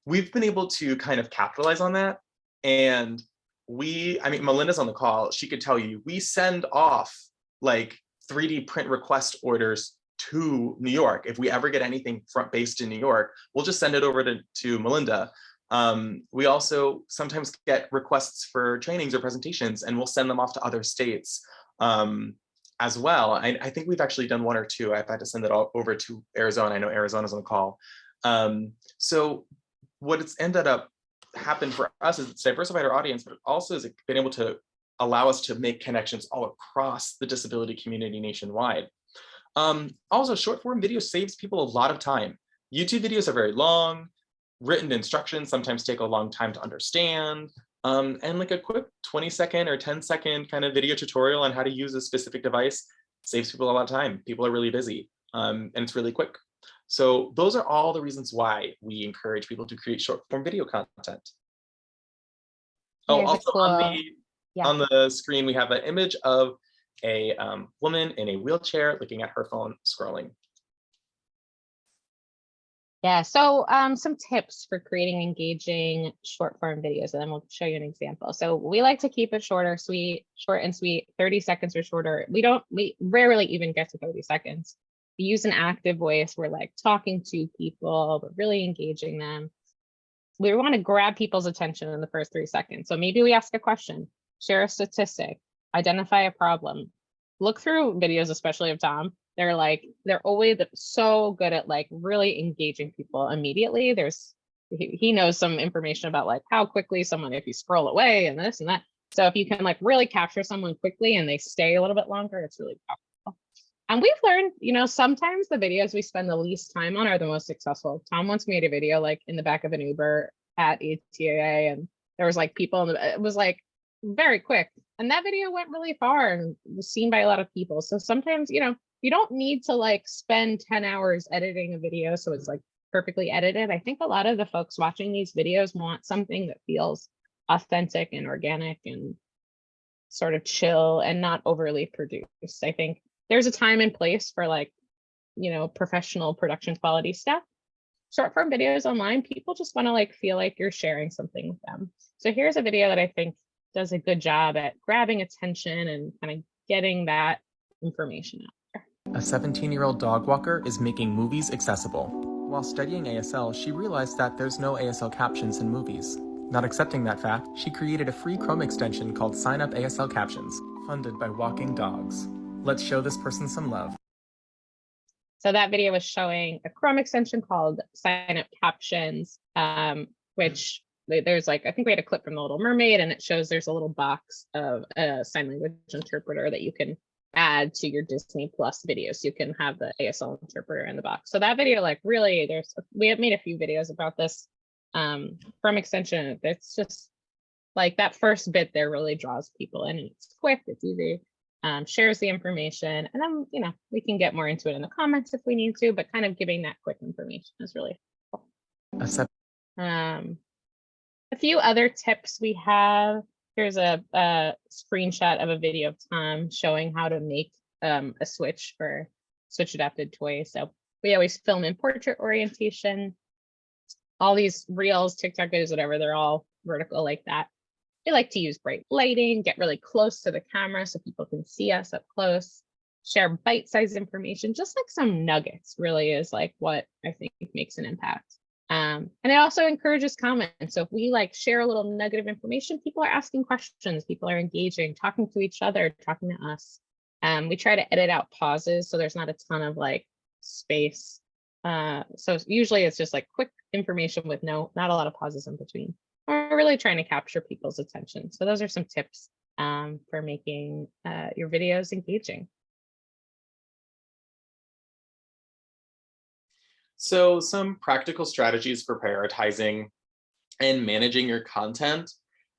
We've been able to kind of capitalize on that. And I mean, Melinda's on the call, she could tell you, we send off like 3D print request orders to New York. If we ever get anything based in New York, we'll just send it over to Melinda. We also sometimes get requests for trainings or presentations, and we'll send them off to other states as well. I think we've actually done 1 or 2. I've had to send it all over to Arizona. I know Arizona's on the call. So what it's ended up happened for us is it's diversified our audience, but it also has been able to allow us to make connections all across the disability community nationwide. Also, short form video saves people a lot of time. YouTube videos are very long, written instructions sometimes take a long time to understand. And like a quick 20-second or 10-second kind of video tutorial on how to use a specific device saves people a lot of time. People are really busy, and it's really quick. So those are all the reasons why we encourage people to create short form video content. Oh, Here's a also cool- on the screen, we have an image of a woman in a wheelchair looking at her phone, scrolling. Yeah, so some tips for creating engaging short form videos, and then we'll show you an example. So we like to keep it short and sweet, 30 seconds or shorter. We rarely even get to 30 seconds. We use an active voice. We're like talking to people, we're really engaging them. We want to grab people's attention in the first 3 seconds. So maybe we ask a question, share a statistic, identify a problem. Look through videos, especially of Tom. They're always so good at like really engaging people immediately. He knows some information about like how quickly someone, if you scroll away and this and that. So if you can like really capture someone quickly and they stay a little bit longer, it's really powerful. And we've learned, sometimes the videos we spend the least time on are the most successful. Tom once made a video like in the back of an Uber at ETAA, and there was like people it was like very quick. And that video went really far and was seen by a lot of people. So sometimes, you don't need to like spend 10 hours editing a video so it's like perfectly edited. I think a lot of the folks watching these videos want something that feels authentic and organic and sort of chill and not overly produced. I think there's a time and place for like, professional production quality stuff. Short form videos online, people just want to like feel like you're sharing something with them. So here's a video that I think does a good job at grabbing attention and kind of getting that information out there. A 17-year-old dog walker is making movies accessible. While studying ASL, she realized that there's no ASL captions in movies. Not accepting that fact, she created a free Chrome extension called Sign Up ASL Captions, funded by Walking Dogs. Let's show this person some love. So that video was showing a Chrome extension called Sign Up Captions, which there's like, I think we had a clip from The Little Mermaid, and it shows there's a little box of a sign language interpreter that you can add to your Disney Plus videos. You can have the ASL interpreter in the box. So that video, like really, we have made a few videos about this from extension. It's just like that first bit there really draws people in, and it's quick, it's easy, shares the information, and then, we can get more into it in the comments if we need to, but kind of giving that quick information is really helpful. A few other tips we have. Here's a screenshot of a video of Tom showing how to make a switch for switch adapted toys. So we always film in portrait orientation. All these reels, TikTok videos, whatever, they're all vertical like that. We like to use bright lighting, get really close to the camera so people can see us up close, share bite-sized information, just like some nuggets really is like what I think makes an impact. And it also encourages comments. So if we like share a little nugget of information, people are asking questions, people are engaging, talking to each other, talking to us. We try to edit out pauses so there's not a ton of like space. So usually it's just like quick information with not a lot of pauses in between. We're really trying to capture people's attention. So those are some tips for making your videos engaging. So some practical strategies for prioritizing and managing your content.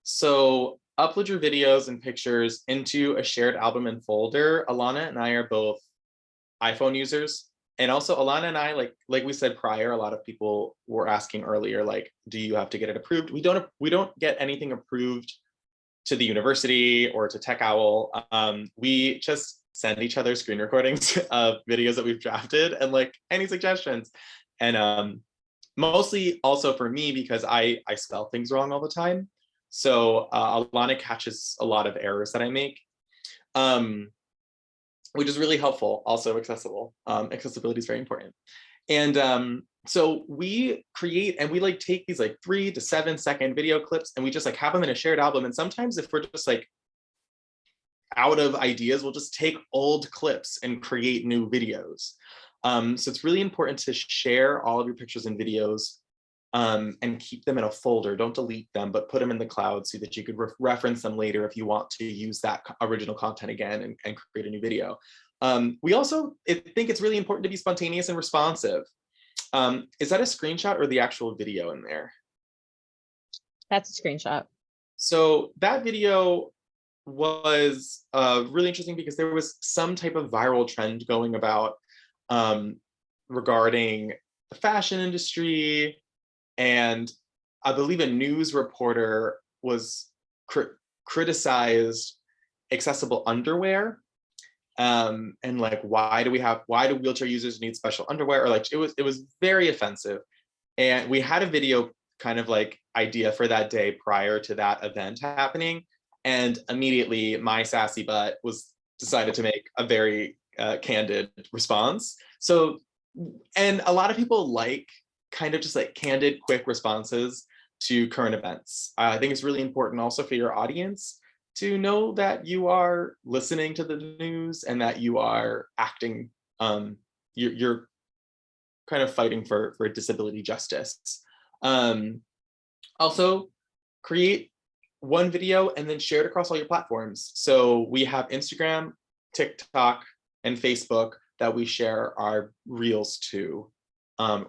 So upload your videos and pictures into a shared album and folder. Alana and I are both iPhone users. And also Alana and I, like we said prior, a lot of people were asking earlier, like, do you have to get it approved? We don't get anything approved to the university or to Tech Owl, we just send each other screen recordings of videos that we've drafted and like any suggestions. And mostly also for me, because I spell things wrong all the time. So Alana catches a lot of errors that I make, which is really helpful. Also accessible. Accessibility is very important. And so we create and we like take these like 3 to 7 second video clips and we just like have them in a shared album. And sometimes if we're just like out of ideas, we'll just take old clips and create new videos. So it's really important to share all of your pictures and videos and keep them in a folder. Don't delete them, but put them in the cloud so that you could reference them later if you want to use that original content again and create a new video. We also think it's really important to be spontaneous and responsive. Is that a screenshot or the actual video in there? That's a screenshot. So that video was really interesting because there was some type of viral trend going about regarding the fashion industry. And I believe a news reporter was criticized accessible underwear. And like, why do wheelchair users need special underwear? Or like, it was very offensive. And we had a video kind of like idea for that day prior to that event happening. And immediately my sassy butt decided to make a very candid response. So, and a lot of people like kind of just like candid, quick responses to current events. I think it's really important also for your audience to know that you are listening to the news and that you are acting, you're kind of fighting for disability justice. Also, create one video and then share it across all your platforms. So we have Instagram, TikTok, and Facebook that we share our reels to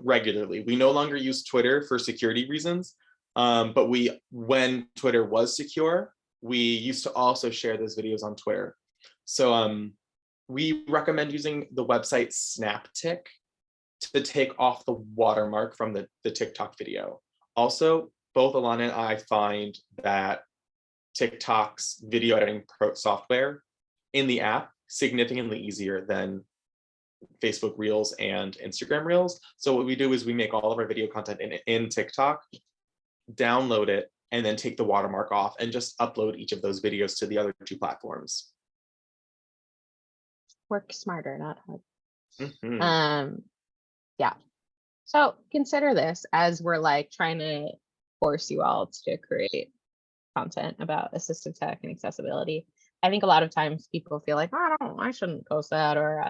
regularly. We no longer use Twitter for security reasons, but when Twitter was secure, we used to also share those videos on Twitter. So we recommend using the website Snaptic to take off the watermark from the TikTok video. Also, both Alana and I find that TikTok's video editing software in the app significantly easier than Facebook Reels and Instagram Reels. So what we do is we make all of our video content in TikTok, download it, and then take the watermark off and just upload each of those videos to the other 2 platforms. Work smarter, not hard. Mm-hmm. Yeah. So consider this as we're like trying to force you all to create content about assistive tech and accessibility. I think a lot of times people feel like, oh, I shouldn't post that, or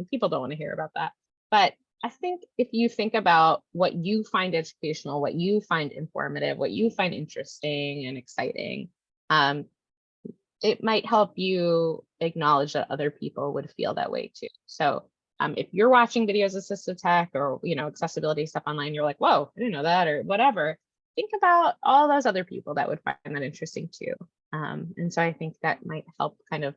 people don't want to hear about that. But I think if you think about what you find educational, what you find informative, what you find interesting and exciting, it might help you acknowledge that other people would feel that way too. So if you're watching videos of assistive tech or accessibility stuff online, you're like, whoa, I didn't know that, or whatever. Think about all those other people that would find that interesting too. And so I think that might help kind of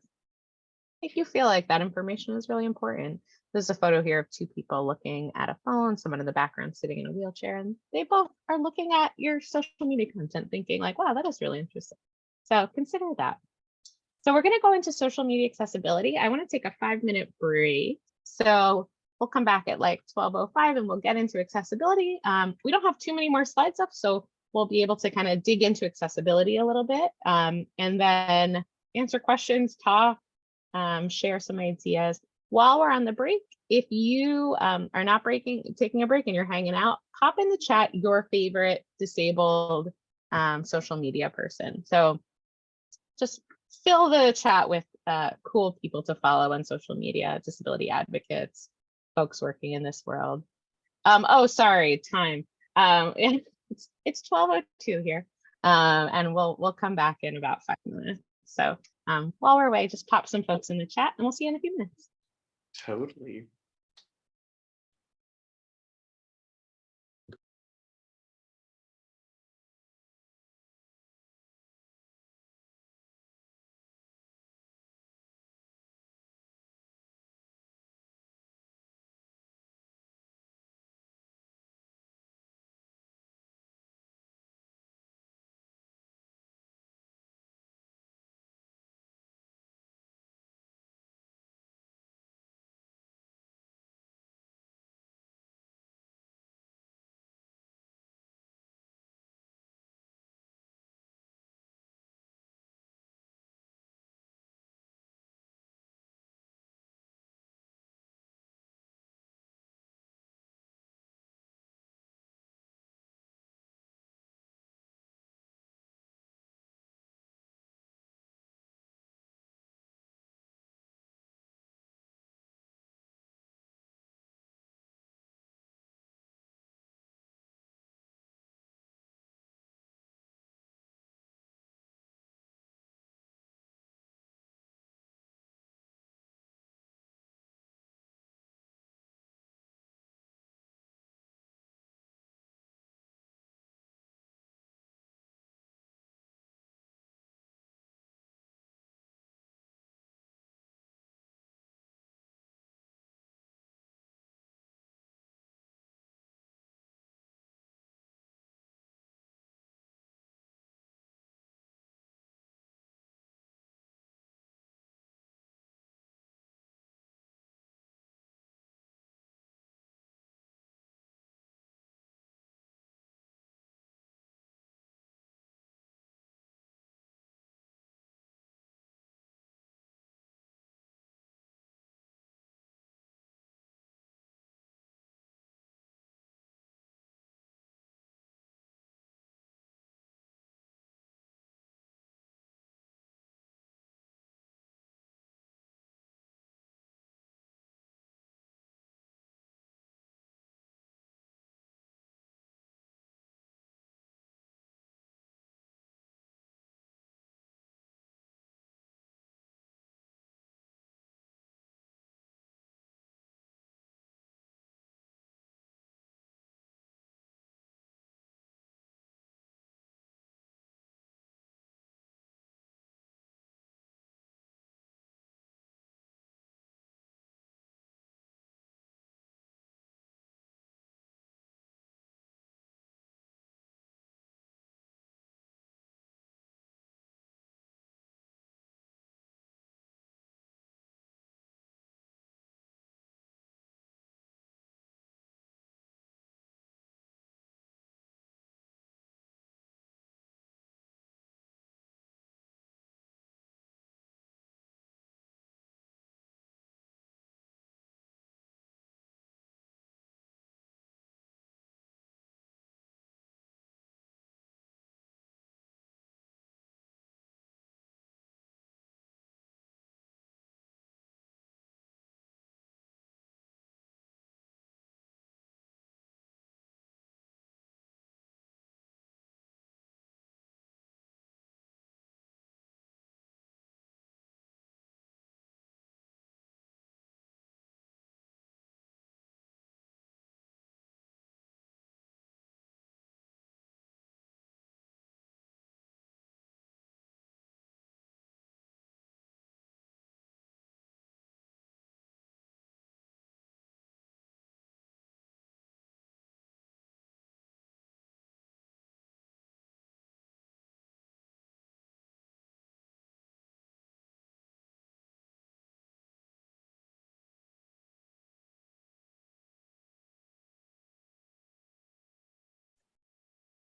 make you feel like that information is really important. There's a photo here of 2 people looking at a phone, someone in the background sitting in a wheelchair, and they both are looking at your social media content thinking like, wow, that is really interesting. So consider that. So we're going to go into social media accessibility. I want to take a 5-minute break. So we'll come back at like 12:05 and we'll get into accessibility. We don't have too many more slides up, so we'll be able to kind of dig into accessibility a little bit and then answer questions, talk, share some ideas. While we're on the break, if you are not taking a break and you're hanging out, pop in the chat your favorite disabled social media person. So just fill the chat with cool people to follow on social media, disability advocates, folks working in this world. Oh, sorry, time. It's 12:02 here, and we'll come back in about 5 minutes. So while we're away, just pop some folks in the chat, and we'll see you in a few minutes. Totally.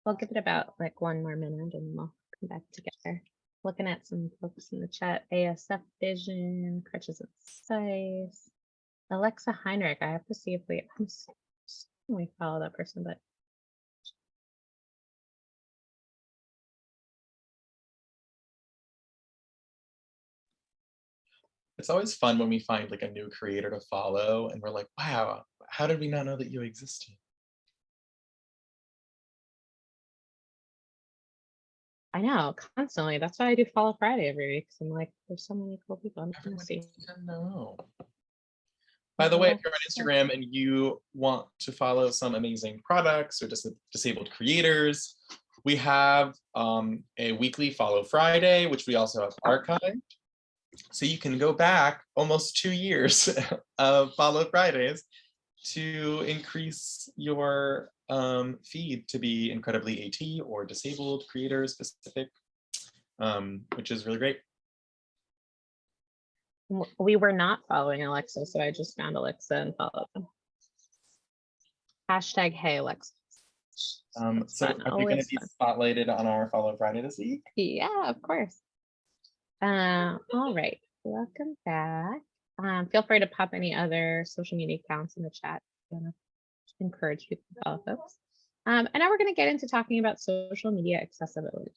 We'll give it about like 1 more minute and we'll come back together. Looking at some folks in the chat, ASF Vision, Crutches and Size, Alexa Heinrich. I have to see if we follow that person, but It's always fun when we find like a new creator to follow and we're like, wow, how did we not know that you existed? I know constantly. That's why I do Follow Friday every week. 'Cause I'm like, there's so many cool people. I'm gonna Everyone see. needs to know. By the way, if you're on Instagram and you want to follow some amazing products or disabled creators, we have a weekly Follow Friday, which we also have archived. So you can go back almost 2 years of Follow Fridays to increase your feed to be incredibly AT or disabled creator specific, which is really great. We were not following Alexa, so I just found Alexa and followed them. Hashtag Hey Alexa. That's So fun, are we going always to be fun. spotlighted on our Follow Friday this week? Yeah, of course. All right, welcome back. Feel free to pop any other social media accounts in the chat. I encourage people to follow folks. And now we're going to get into talking about social media accessibility.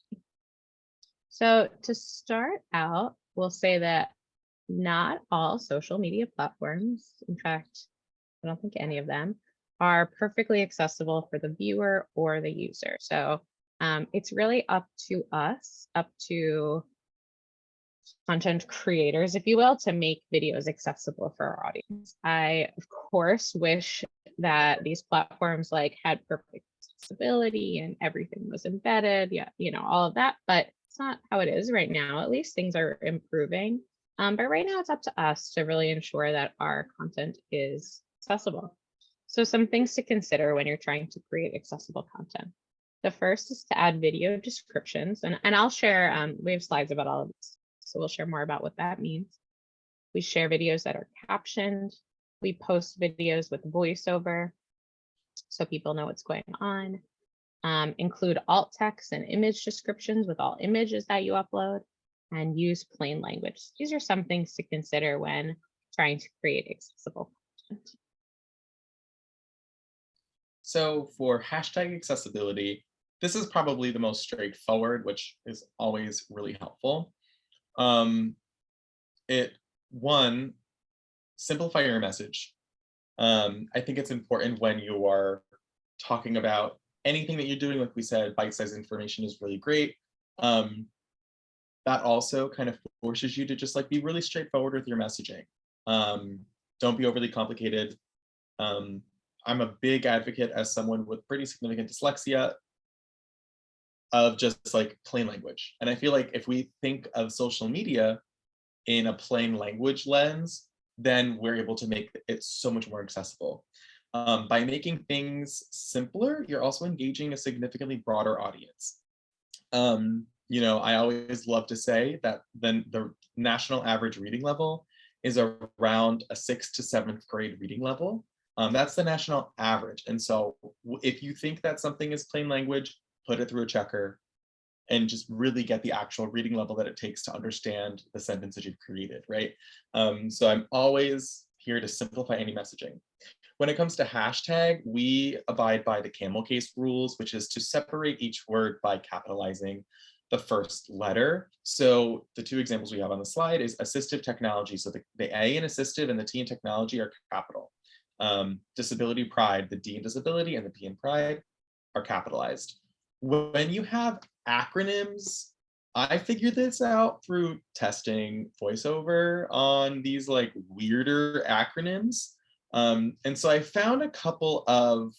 So to start out, we'll say that not all social media platforms, in fact, I don't think any of them, are perfectly accessible for the viewer or the user. So it's really up to us, up to content creators, if you will, to make videos accessible for our audience. I, of course, wish that these platforms like had perfect accessibility and everything was embedded, yeah, you know, all of that, but it's not how it is right now. At least things are improving. But right now it's up to us to really ensure that our content is accessible. So some things to consider when you're trying to create accessible content. The first is to add video descriptions, and I'll share, we have slides about all of this. So we'll share more about what that means. We share videos that are captioned. We post videos with voiceover so people know what's going on. Include alt text and image descriptions with all images that you upload, and use plain language. These are some things to consider when trying to create accessible content. So for hashtag accessibility, this is probably the most straightforward, which is always really helpful. One, simplify your message. I think it's important when you are talking about anything that you're doing, like we said, bite-sized information is really great. That also kind of forces you to just like be really straightforward with your messaging. Don't be overly complicated. I'm a big advocate as someone with pretty significant dyslexia of just like plain language. And I feel like if we think of social media in a plain language lens, then we're able to make it so much more accessible. By making things simpler, you're also engaging a significantly broader audience. You know, I always love to say that then the national average reading level is around a 6th to 7th grade reading level. That's the national average. And so if you think that something is plain language, put it through a checker and just really get the actual reading level that it takes to understand the sentence that you've created, right? So I'm always here to simplify any messaging. When it comes to hashtag, we abide by the camel case rules, which is to separate each word by capitalizing the first letter. So the 2 examples we have on the slide is assistive technology. So the A in assistive and the T in technology are capital. Disability pride, the D in disability and the P in pride are capitalized. When you have acronyms, I figured this out through testing voiceover on these like weirder acronyms. And so I found a couple of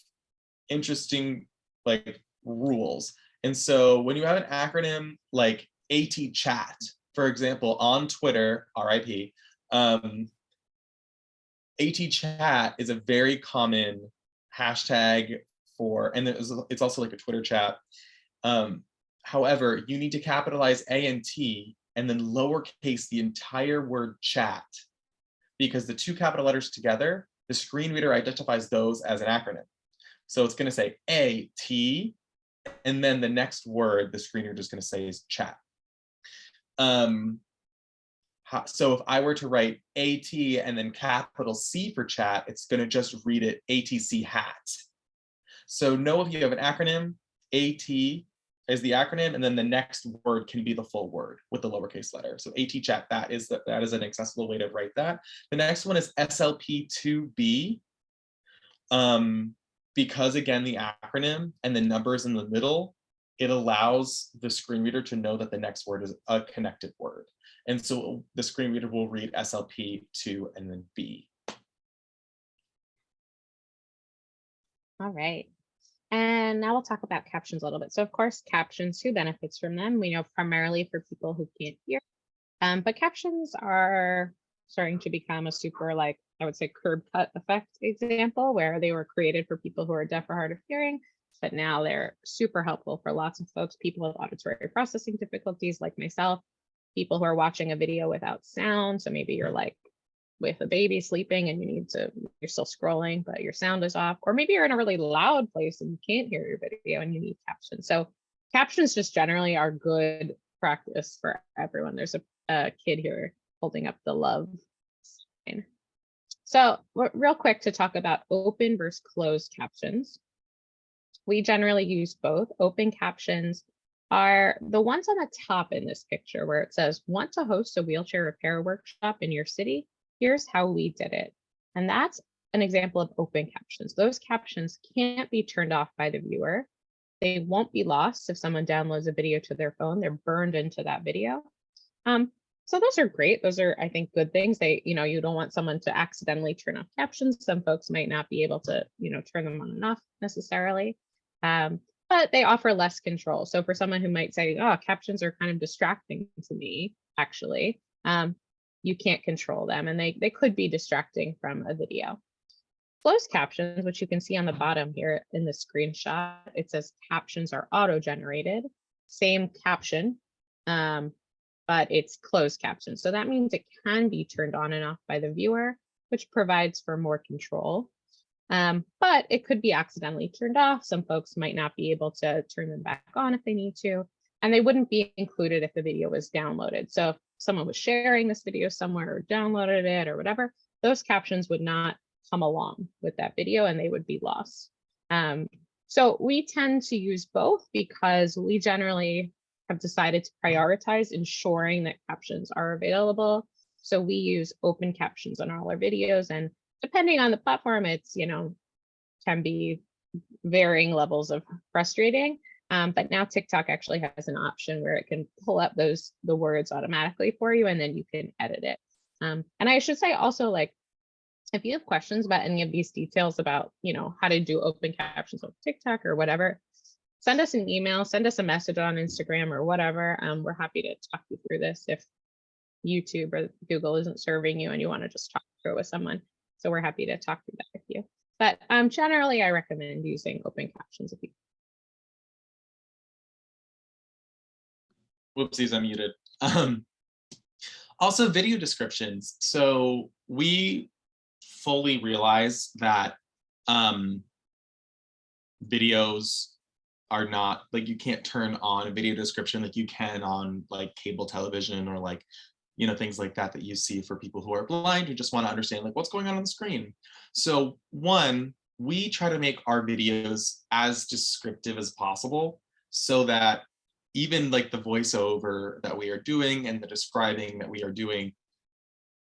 interesting like rules. And so when you have an acronym like AT chat, for example, on Twitter, RIP, AT chat is a very common hashtag for, and it's also like a Twitter chat. However, you need to capitalize A and T and then lowercase the entire word chat, because the 2 capital letters together, the screen reader identifies those as an acronym. So it's going to say AT And then the next word the screen reader is going to say is chat. So if I were to write AT and then capital C for chat, it's going to just read it ATC hat. So know if you have an acronym, AT is the acronym, and then the next word can be the full word with the lowercase letter. So AT chat, that is an accessible way to write that. The next one is SLP2B. Because again, the acronym and the numbers in the middle, it allows the screen reader to know that the next word is a connected word. And so the screen reader will read SLP2 and then B. All right. And now we'll talk about captions a little bit. So of course, captions, who benefits from them? We know primarily for people who can't hear, but captions are starting to become a super, like, I would say, curb cut effect example, where they were created for people who are deaf or hard of hearing, but now they're super helpful for lots of folks, people with auditory processing difficulties like myself, people who are watching a video without sound. So maybe you're like with a baby sleeping and you're still scrolling, but your sound is off, or maybe you're in a really loud place and you can't hear your video and you need captions. So captions just generally are good practice for everyone. There's a kid here holding up the love sign. So real quick to talk about open versus closed captions. We generally use both. Open captions are the ones on the top in this picture where it says, want to host a wheelchair repair workshop in your city? Here's how we did it. And that's an example of open captions. Those captions can't be turned off by the viewer. They won't be lost if someone downloads a video to their phone. They're burned into that video. So those are great. Those are, I think, good things. You don't want someone to accidentally turn off captions. Some folks might not be able to, turn them on and off necessarily. But they offer less control. So for someone who might say, oh, captions are kind of distracting to me, actually, you can't control them, and they could be distracting from a video. Closed captions, which you can see on the bottom here in the screenshot, it says captions are auto-generated, same caption, but it's closed caption. So that means it can be turned on and off by the viewer, which provides for more control. But it could be accidentally turned off. Some folks might not be able to turn them back on if they need to, and they wouldn't be included if the video was downloaded. So if someone was sharing this video somewhere or downloaded it or whatever, those captions would not come along with that video and they would be lost. So we tend to use both because we generally have decided to prioritize ensuring that captions are available. So we use open captions on all our videos, and depending on the platform, it's, can be varying levels of frustrating. But now TikTok actually has an option where it can pull up the words automatically for you, and then you can edit it. And I should say also, like, if you have questions about any of these details about, how to do open captions on TikTok or whatever, send us an email, send us a message on Instagram or whatever. We're happy to talk you through this if YouTube or Google isn't serving you and you want to just talk through it with someone. So we're happy to talk through that with you. But generally, I recommend using open captions if you. Whoopsies, I'm muted. Also, video descriptions. So we fully realize that videos are not, like, you can't turn on a video description like you can on like cable television or like, things like that you see for people who are blind who just want to understand like what's going on the screen. So one, we try to make our videos as descriptive as possible so that even like the voiceover that we are doing and the describing that we are doing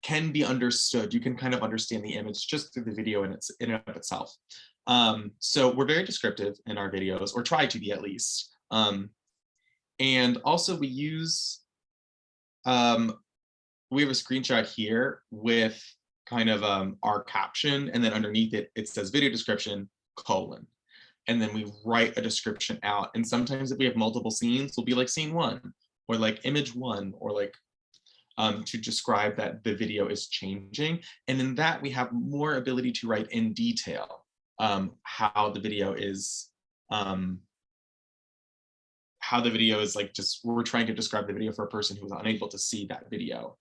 can be understood. You can kind of understand the image just through the video in and of itself. So we're very descriptive in our videos, or try to be at least. And also we use, we have a screenshot here with kind of our caption, and then underneath it, it says video description, : and then we write a description out. And sometimes if we have multiple scenes, we'll be like scene 1 or like image 1 or like to describe that the video is changing. And in that we have more ability to write in detail how the video is like, just we're trying to describe the video for a person who is unable to see that video.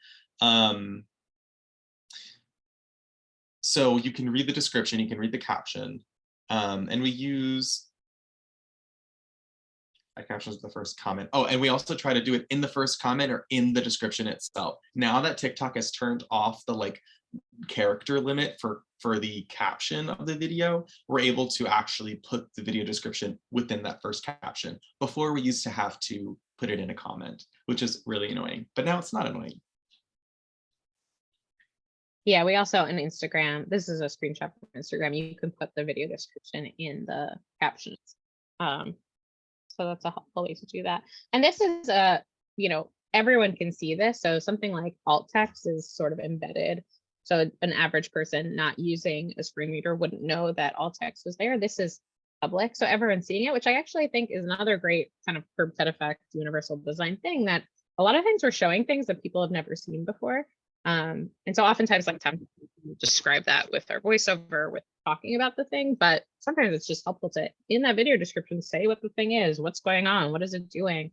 So you can read the description, you can read the caption, and we use captions with the first comment. Oh, and we also try to do it in the first comment or in the description itself. Now that TikTok has turned off the like character limit for the caption of the video, we're able to actually put the video description within that first caption. Before, we used to have to put it in a comment, which is really annoying, but now it's not annoying. Yeah, we also on Instagram, this is a screenshot from Instagram, you can put the video description in the captions. So that's a helpful way to do that. And this is everyone can see this. So something like alt text is sort of embedded. So an average person not using a screen reader wouldn't know that alt text was there. This is public, so everyone's seeing it, which I actually think is another great kind of curb set effect universal design thing, that a lot of times we're showing things that people have never seen before. And so oftentimes, like Tom, describe that with our voiceover, with talking about the thing, but sometimes it's just helpful to, in that video description, say what the thing is, what's going on, what is it doing.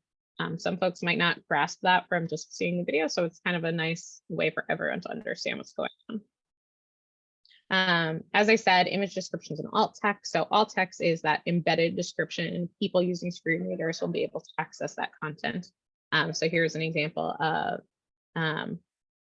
Some folks might not grasp that from just seeing the video, so it's kind of a nice way for everyone to understand what's going on. As I said, image descriptions and alt text. So alt text is that embedded description. People using screen readers will be able to access that content. So here's an example of,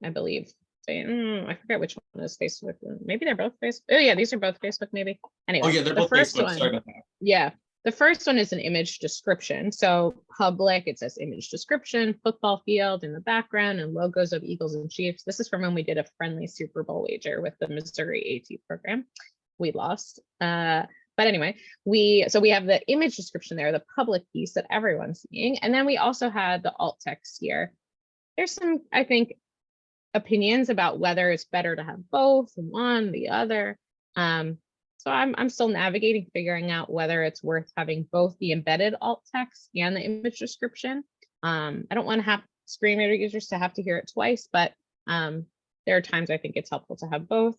I believe, I forget which one is Facebook. Maybe they're both Facebook. Oh yeah, these are both Facebook maybe. Anyway, Oh yeah, they're both Facebook. Sorry about that. Yeah. The first one is an image description. So public, it says image description, football field in the background, and logos of Eagles and Chiefs. This is from when we did a friendly Super Bowl wager with the Missouri AT program. We lost. But anyway, we have the image description there, the public piece that everyone's seeing. And then we also had the alt text here. There's some, I think, opinions about whether it's better to have both, one, the other. So I'm still navigating, figuring out whether it's worth having both the embedded alt text and the image description. I don't want to have screen reader users to have to hear it twice, but there are times I think it's helpful to have both.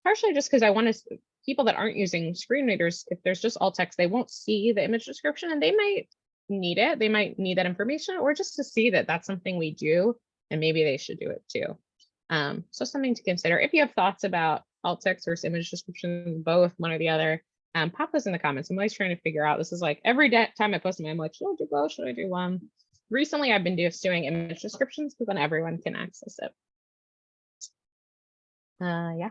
Partially just because I want to, people that aren't using screen readers, if there's just alt text, they won't see the image description and they might need it. They might need that information, or just to see that that's something we do and maybe they should do it too. So something to consider. If you have thoughts about alt text versus image description, both, one or the other, pop those in the comments. I'm always trying to figure out, this is like every time I post them, I'm like, should I do both? Should I do one? Recently, I've been doing image descriptions because then everyone can access it. Yeah.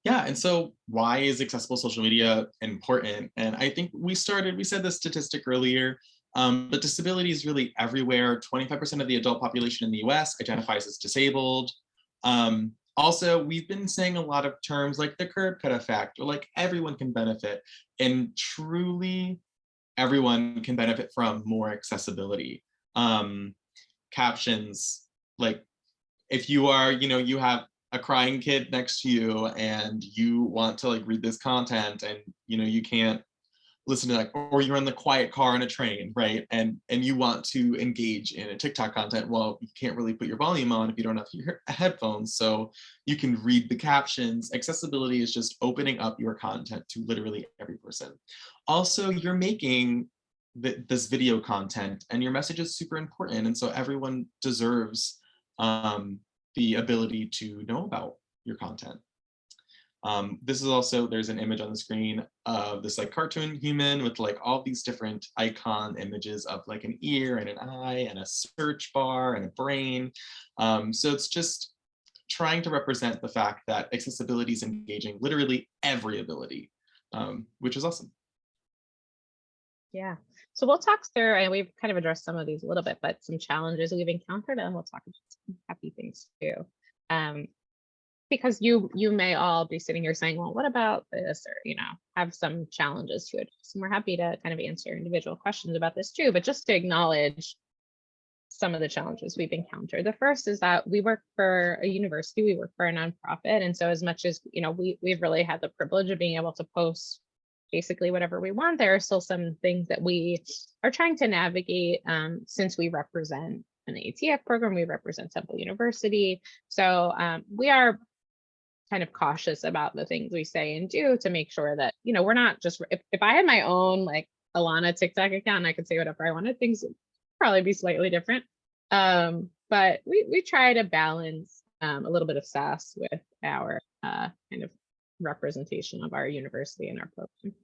Yeah, and so why is accessible social media important? And I think we said the statistic earlier, but disability is really everywhere. 25% of the adult population in the US identifies as disabled. Also, we've been saying a lot of terms like the curb cut effect, or like everyone can benefit, and truly everyone can benefit from more accessibility. Captions, like if you are, you have a crying kid next to you and you want to like read this content and you can't listen to that, or you're in the quiet car on a train, right? And you want to engage in a TikTok content. Well, you can't really put your volume on if you don't have your headphones, so you can read the captions. Accessibility is just opening up your content to literally every person. Also, you're making this video content and your message is super important. And so everyone deserves the ability to know about your content. This is also, there's an image on the screen of this like cartoon human with like all these different icon images of like an ear and an eye and a search bar and a brain. So it's just trying to represent the fact that accessibility is engaging literally every ability, which is awesome. Yeah. So we'll talk through, and we've kind of addressed some of these a little bit, but some challenges we've encountered, and we'll talk about some happy things too. Because you may all be sitting here saying, well, what about this? Or, have some challenges to address. And we're happy to kind of answer individual questions about this too, but just to acknowledge some of the challenges we've encountered. The first is that we work for a university, we work for a nonprofit. And so as much as, we've really had the privilege of being able to post basically whatever we want, there are still some things that we are trying to navigate since we represent an ATF program, we represent Temple University. So we are kind of cautious about the things we say and do to make sure that, we're not just, if I had my own like Alana TikTok account and I could say whatever I wanted, things would probably be slightly different. But we try to balance a little bit of sass with our kind of representation of our university and our program.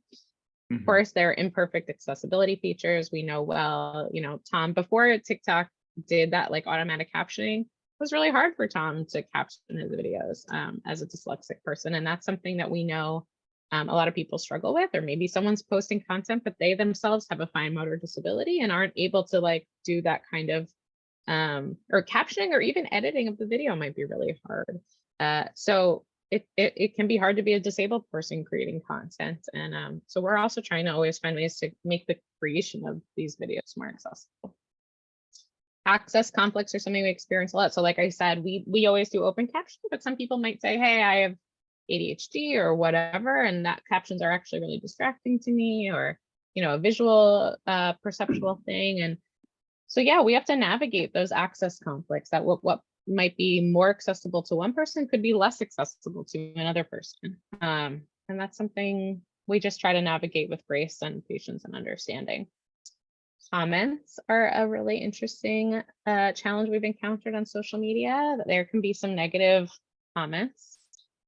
Of course, there are imperfect accessibility features. We know well, Tom, before TikTok did that like automatic captioning, it was really hard for Tom to caption his videos as a dyslexic person. And that's something that we know a lot of people struggle with, or maybe someone's posting content, but they themselves have a fine motor disability and aren't able to like do that kind of, or captioning or even editing of the video might be really hard. So it can be hard to be a disabled person creating content. And so we're also trying to always find ways to make the creation of these videos more accessible. Access conflicts are something we experience a lot. So like I said, we always do open caption, but some people might say, hey, I have ADHD or whatever, and that captions are actually really distracting to me, or, a visual perceptual thing. And so, yeah, we have to navigate those access conflicts, that what might be more accessible to one person could be less accessible to another person. And that's something we just try to navigate with grace and patience and understanding. Comments are a really interesting challenge we've encountered on social media. There can be some negative comments.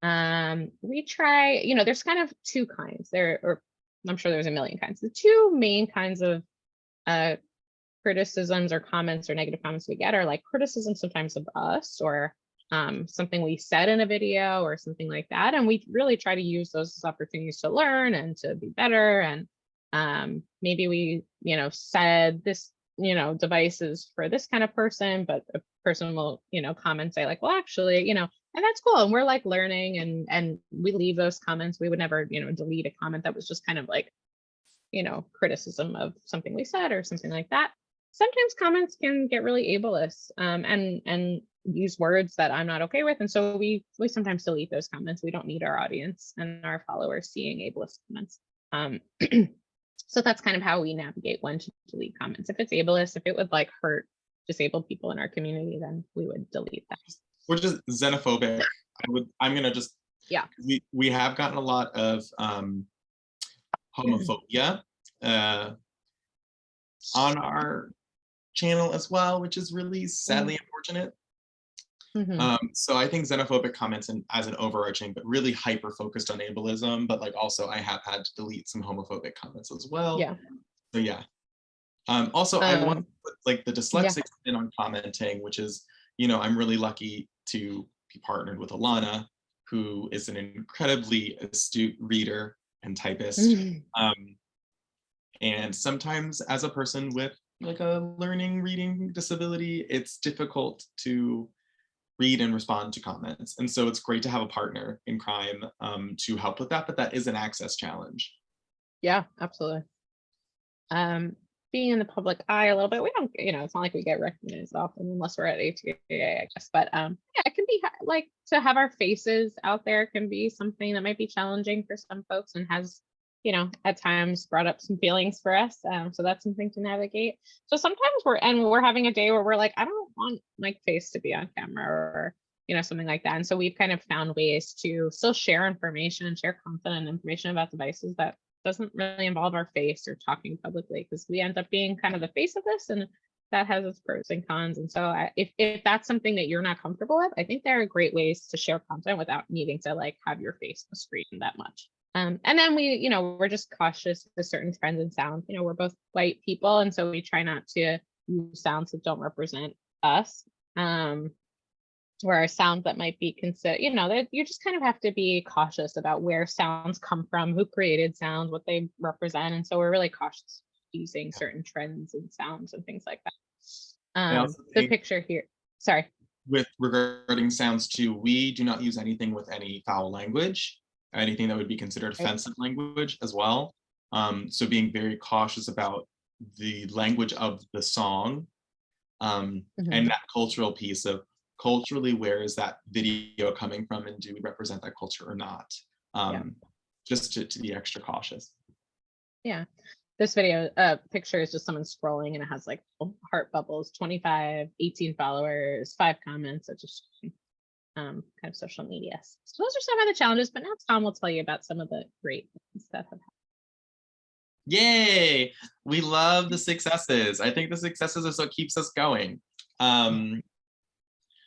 We try, there's kind of two kinds there, or I'm sure there's a million kinds. The two main kinds of criticisms or comments or negative comments we get are like criticism sometimes of us, or something we said in a video or something like that. And we really try to use those as opportunities to learn and to be better. And maybe we, said this, device is for this kind of person, but a person will, comment, say like, well, actually, and that's cool. And we're like learning, and we leave those comments. We would never, delete a comment that was just kind of like, criticism of something we said or something like that. Sometimes comments can get really ableist and use words that I'm not okay with. And so we sometimes delete those comments. We don't need our audience and our followers seeing ableist comments. So that's kind of how we navigate when to delete comments. If it's ableist, if it would like hurt disabled people in our community, then we would delete that. We're just xenophobic. I'm gonna just, yeah. We have gotten a lot of homophobia on our channel as well, which is really sadly unfortunate. So I think xenophobic comments as an overarching, but really hyper focused on ableism, but like also I have had to delete some homophobic comments as well. Yeah. So yeah. Also I want to put like the dyslexic in on commenting, which is, I'm really lucky to be partnered with Alana, who is an incredibly astute reader and typist. And sometimes as a person with like a learning reading disability, it's difficult to read and respond to comments. And so it's great to have a partner in crime to help with that, but that is an access challenge. Yeah, absolutely. Being in the public eye a little bit, we don't, it's not like we get recognized often unless we're at ATA, I guess. But yeah, it can be like to have our faces out there can be something that might be challenging for some folks and has, at times brought up some feelings for us. So that's something to navigate. So sometimes we're having a day where we're like, I don't want my face to be on camera, or, something like that. And so we've kind of found ways to still share information and share content and information about devices that doesn't really involve our face or talking publicly, because we end up being kind of the face of this, and that has its pros and cons. And so if that's something that you're not comfortable with, I think there are great ways to share content without needing to like have your face on the screen that much. And then we're just cautious with certain trends and sounds. We're both white people, and so we try not to use sounds that don't represent us. Or sounds that might be considered, that you just kind of have to be cautious about where sounds come from, who created sounds, what they represent. And so we're really cautious using certain trends and sounds and things like that. The picture here, sorry. With regarding sounds too, we do not use anything with any foul language, anything that would be considered offensive language as well. So being very cautious about the language of the song and that cultural piece of culturally, where is that video coming from, and do we represent that culture or not? Just to be extra cautious. Yeah, this video picture is just someone scrolling, and it has like heart bubbles, 25, 18 followers, 5 comments. It's just kind of social media. So those are some of the challenges, but now Tom will tell you about some of the great things that have happened. Yay! We love the successes. I think the successes is what keeps us going.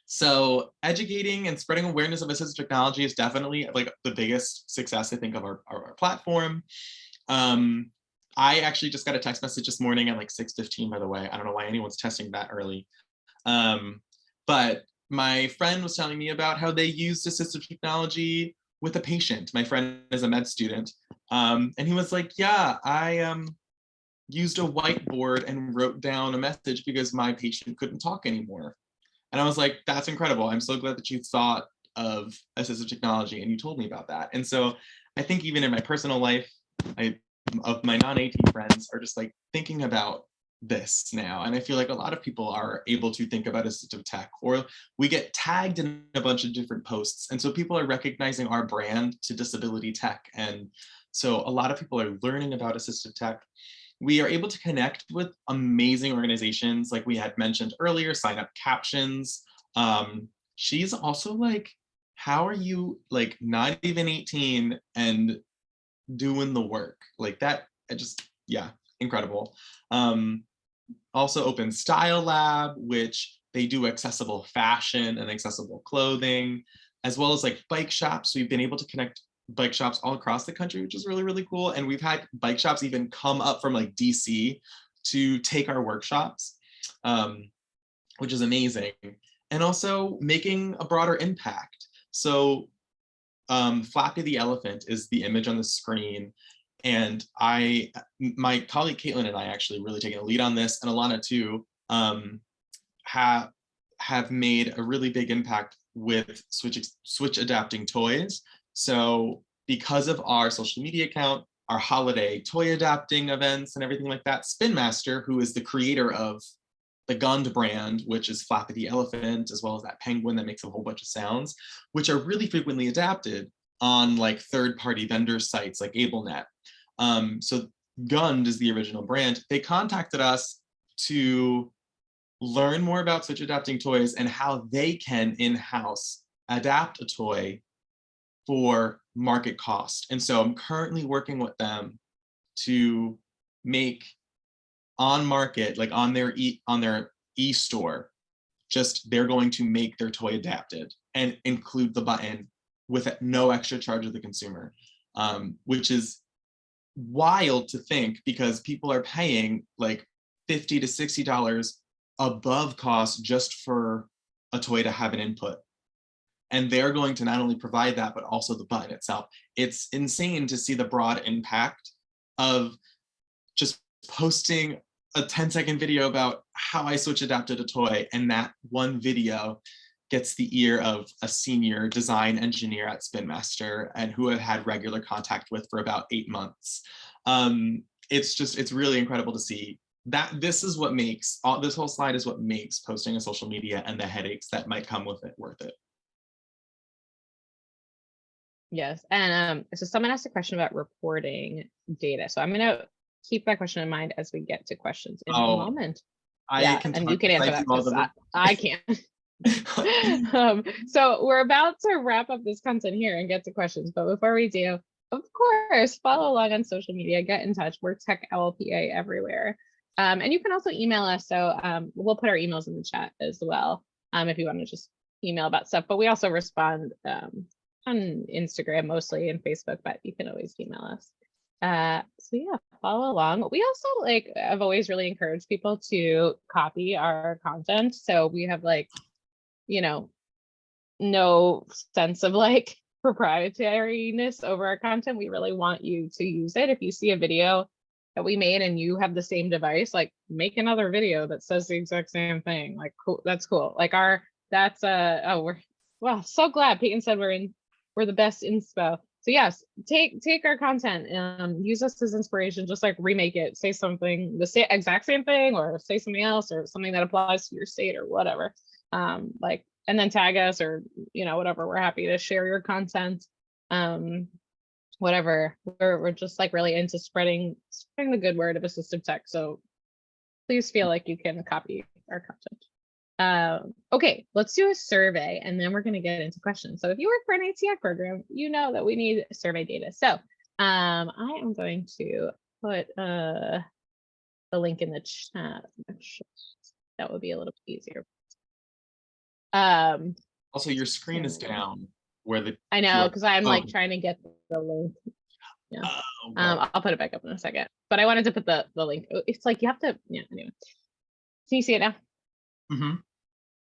So educating and spreading awareness of assistive technology is definitely like the biggest success, I think, of our platform. I actually just got a text message this morning at like 6:15, by the way. I don't know why anyone's testing that early. But my friend was telling me about how they used assistive technology with a patient. My friend is a med student. And he was like, yeah, I used a whiteboard and wrote down a message because my patient couldn't talk anymore. And I was like, that's incredible. I'm so glad that you thought of assistive technology and you told me about that. And so I think even in my personal life, of my non-AT friends are just like thinking about this now. And I feel like a lot of people are able to think about assistive tech, or we get tagged in a bunch of different posts. And so people are recognizing our brand to disability tech. And so a lot of people are learning about assistive tech. We are able to connect with amazing organizations, like we had mentioned earlier, Sign Up Captions. She's also like, how are you like not even 18 and doing the work like that? I just, yeah, incredible. Also Open Style Lab, which they do accessible fashion and accessible clothing, as well as like bike shops. We've been able to connect bike shops all across the country, which is really, really cool. And we've had bike shops even come up from like DC to take our workshops, which is amazing. And also making a broader impact. So Flappy the elephant is the image on the screen. And my colleague Caitlin and I actually really taking a lead on this, and Alana too, have made a really big impact with switch adapting toys. So because of our social media account, our holiday toy adapting events and everything like that, Spin Master, who is the creator of the Gund brand, which is Flappy the elephant, as well as that penguin that makes a whole bunch of sounds, which are really frequently adapted on like third-party vendor sites like AbleNet. So Gund is the original brand. They contacted us to learn more about switch adapting toys and how they can in-house adapt a toy for market cost. And so I'm currently working with them to make on market, like on their e-store, just they're going to make their toy adapted and include the button with no extra charge of the consumer, which is wild to think because people are paying like $50 to $60 above cost just for a toy to have an input. And they're going to not only provide that, but also the button itself. It's insane to see the broad impact of just posting a 10-second video about how I switch adapted a toy, and that one video gets the ear of a senior design engineer at Spin Master and who I've had regular contact with for about 8 months. It's really incredible to see that this is what makes this whole slide is what makes posting on social media and the headaches that might come with it worth it. Yes, and so someone asked a question about reporting data. So I'm gonna keep that question in mind as we get to questions in a moment. I can and you can answer that because I can't. So we're about to wrap up this content here and get to questions, but before we do, of course, follow along on social media, get in touch. We're Tech Owl PA everywhere. And you can also email us. So we'll put our emails in the chat as well if you want to just email about stuff. But we also respond on Instagram mostly and Facebook, but you can always email us. So yeah, follow along. We also I've always really encouraged people to copy our content. So we have no sense of proprietariness over our content. We really want you to use it. If you see a video that we made and you have the same device, make another video that says the exact same thing. Cool, that's cool. We're so glad Peyton said we're the best inspo. So yes, take our content and use us as inspiration, just remake it, say something, the exact same thing, or say something else, or something that applies to your state or whatever. And then tag us or, whatever. We're happy to share your content. Whatever. We're just really into spreading the good word of assistive tech. So please feel like you can copy our content. Okay, let's do a survey and then we're going to get into questions. So if you work for an ATX program, you know that we need survey data. So I am going to put the link in the chat. That would be a little bit easier. Also, your screen is down where the I know, because I'm trying to get the link. Oh, God. I'll put it back up in a second, but I wanted to put the link. It's like you have to, yeah, anyway. Can you see it now? Mhm.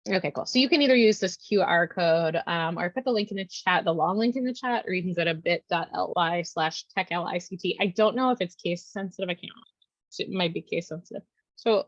Okay, cool. So you can either use this QR code or put the link in the chat, the long link in the chat, or you can go to bit.ly/techlict. I don't know if it's case sensitive. I can't. It might be case sensitive. So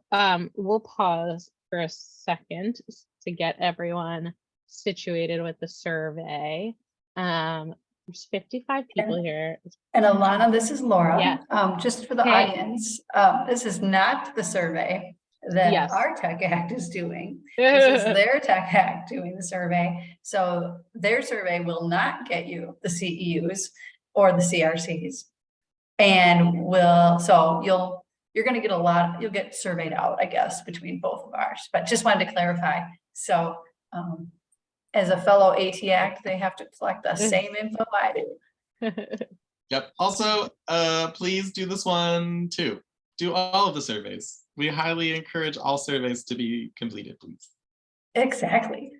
we'll pause for a second to get everyone situated with the survey. There's 55 people here. And Alana, this is Laura. Yeah. Just for the Hey. audience, this is not the survey that Yes. our Tech Act is doing. This is their Tech Act doing the survey. So their survey will not get you the CEUs or the CRCs. And you're gonna get you'll get surveyed out, I guess, between both of ours, but just wanted to clarify. So as a fellow AT Act, they have to collect the same info I do. Yep. Also, please do this one too. Do all of the surveys. We highly encourage all surveys to be completed, please. Exactly.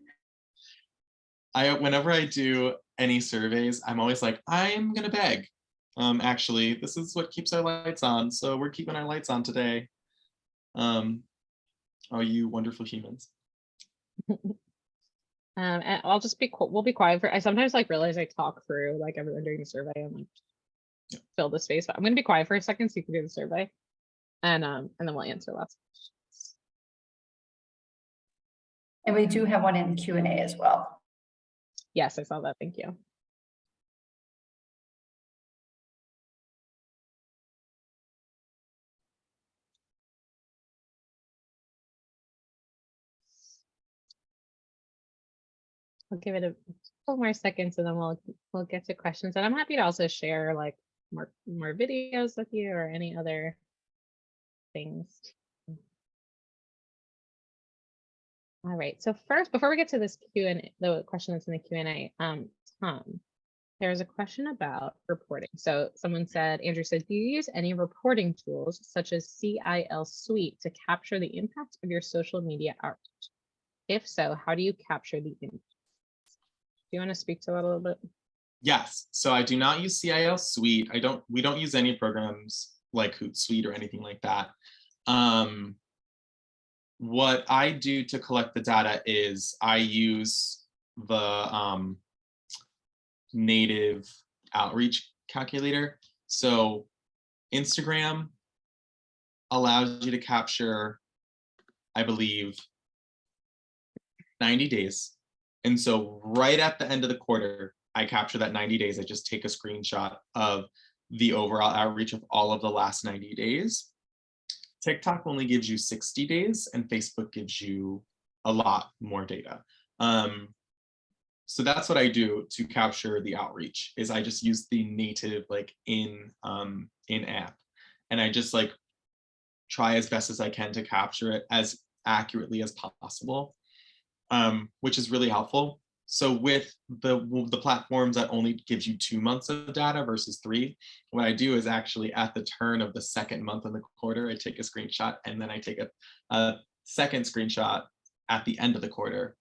Whenever I do any surveys, I'm always like, I'm gonna beg. Actually, this is what keeps our lights on, so we're keeping our lights on today. Oh, you wonderful humans. And I'll just we'll be quiet for, I sometimes like realize I talk through like everyone doing the survey and like fill the space, but I'm gonna be quiet for a second so you can do the survey. And then we'll answer lots of questions. And we do have one in Q&A as well. Yes, I saw that. Thank you. I'll give it a couple more seconds and then we'll get to questions. And I'm happy to also share like more videos with you or any other things. All right. So first, before we get to this Q&A, the question that's in the Q&A, Tom, there's a question about reporting. So someone said, Andrew said, do you use any reporting tools such as CIL Suite to capture the impact of your social media outreach? If so, how do you capture the impact? Do you want to speak to that a little bit? Yes. So I do not use CIL Suite. We don't use any programs like Hootsuite or anything like that. What I do to collect the data is I use the native outreach calculator. So Instagram allows you to capture, I believe, 90 days. And so right at the end of the quarter, I capture that 90 days. I just take a screenshot of the overall outreach of all of the last 90 days. TikTok only gives you 60 days and Facebook gives you a lot more data. So that's what I do to capture the outreach is I just use the native like in app, and I just like try as best as I can to capture it as accurately as possible, which is really helpful. So with the platforms that only gives you 2 months of data versus 3, what I do is actually at the turn of the second month in the quarter, I take a screenshot and then I take a second screenshot at the end of the quarter.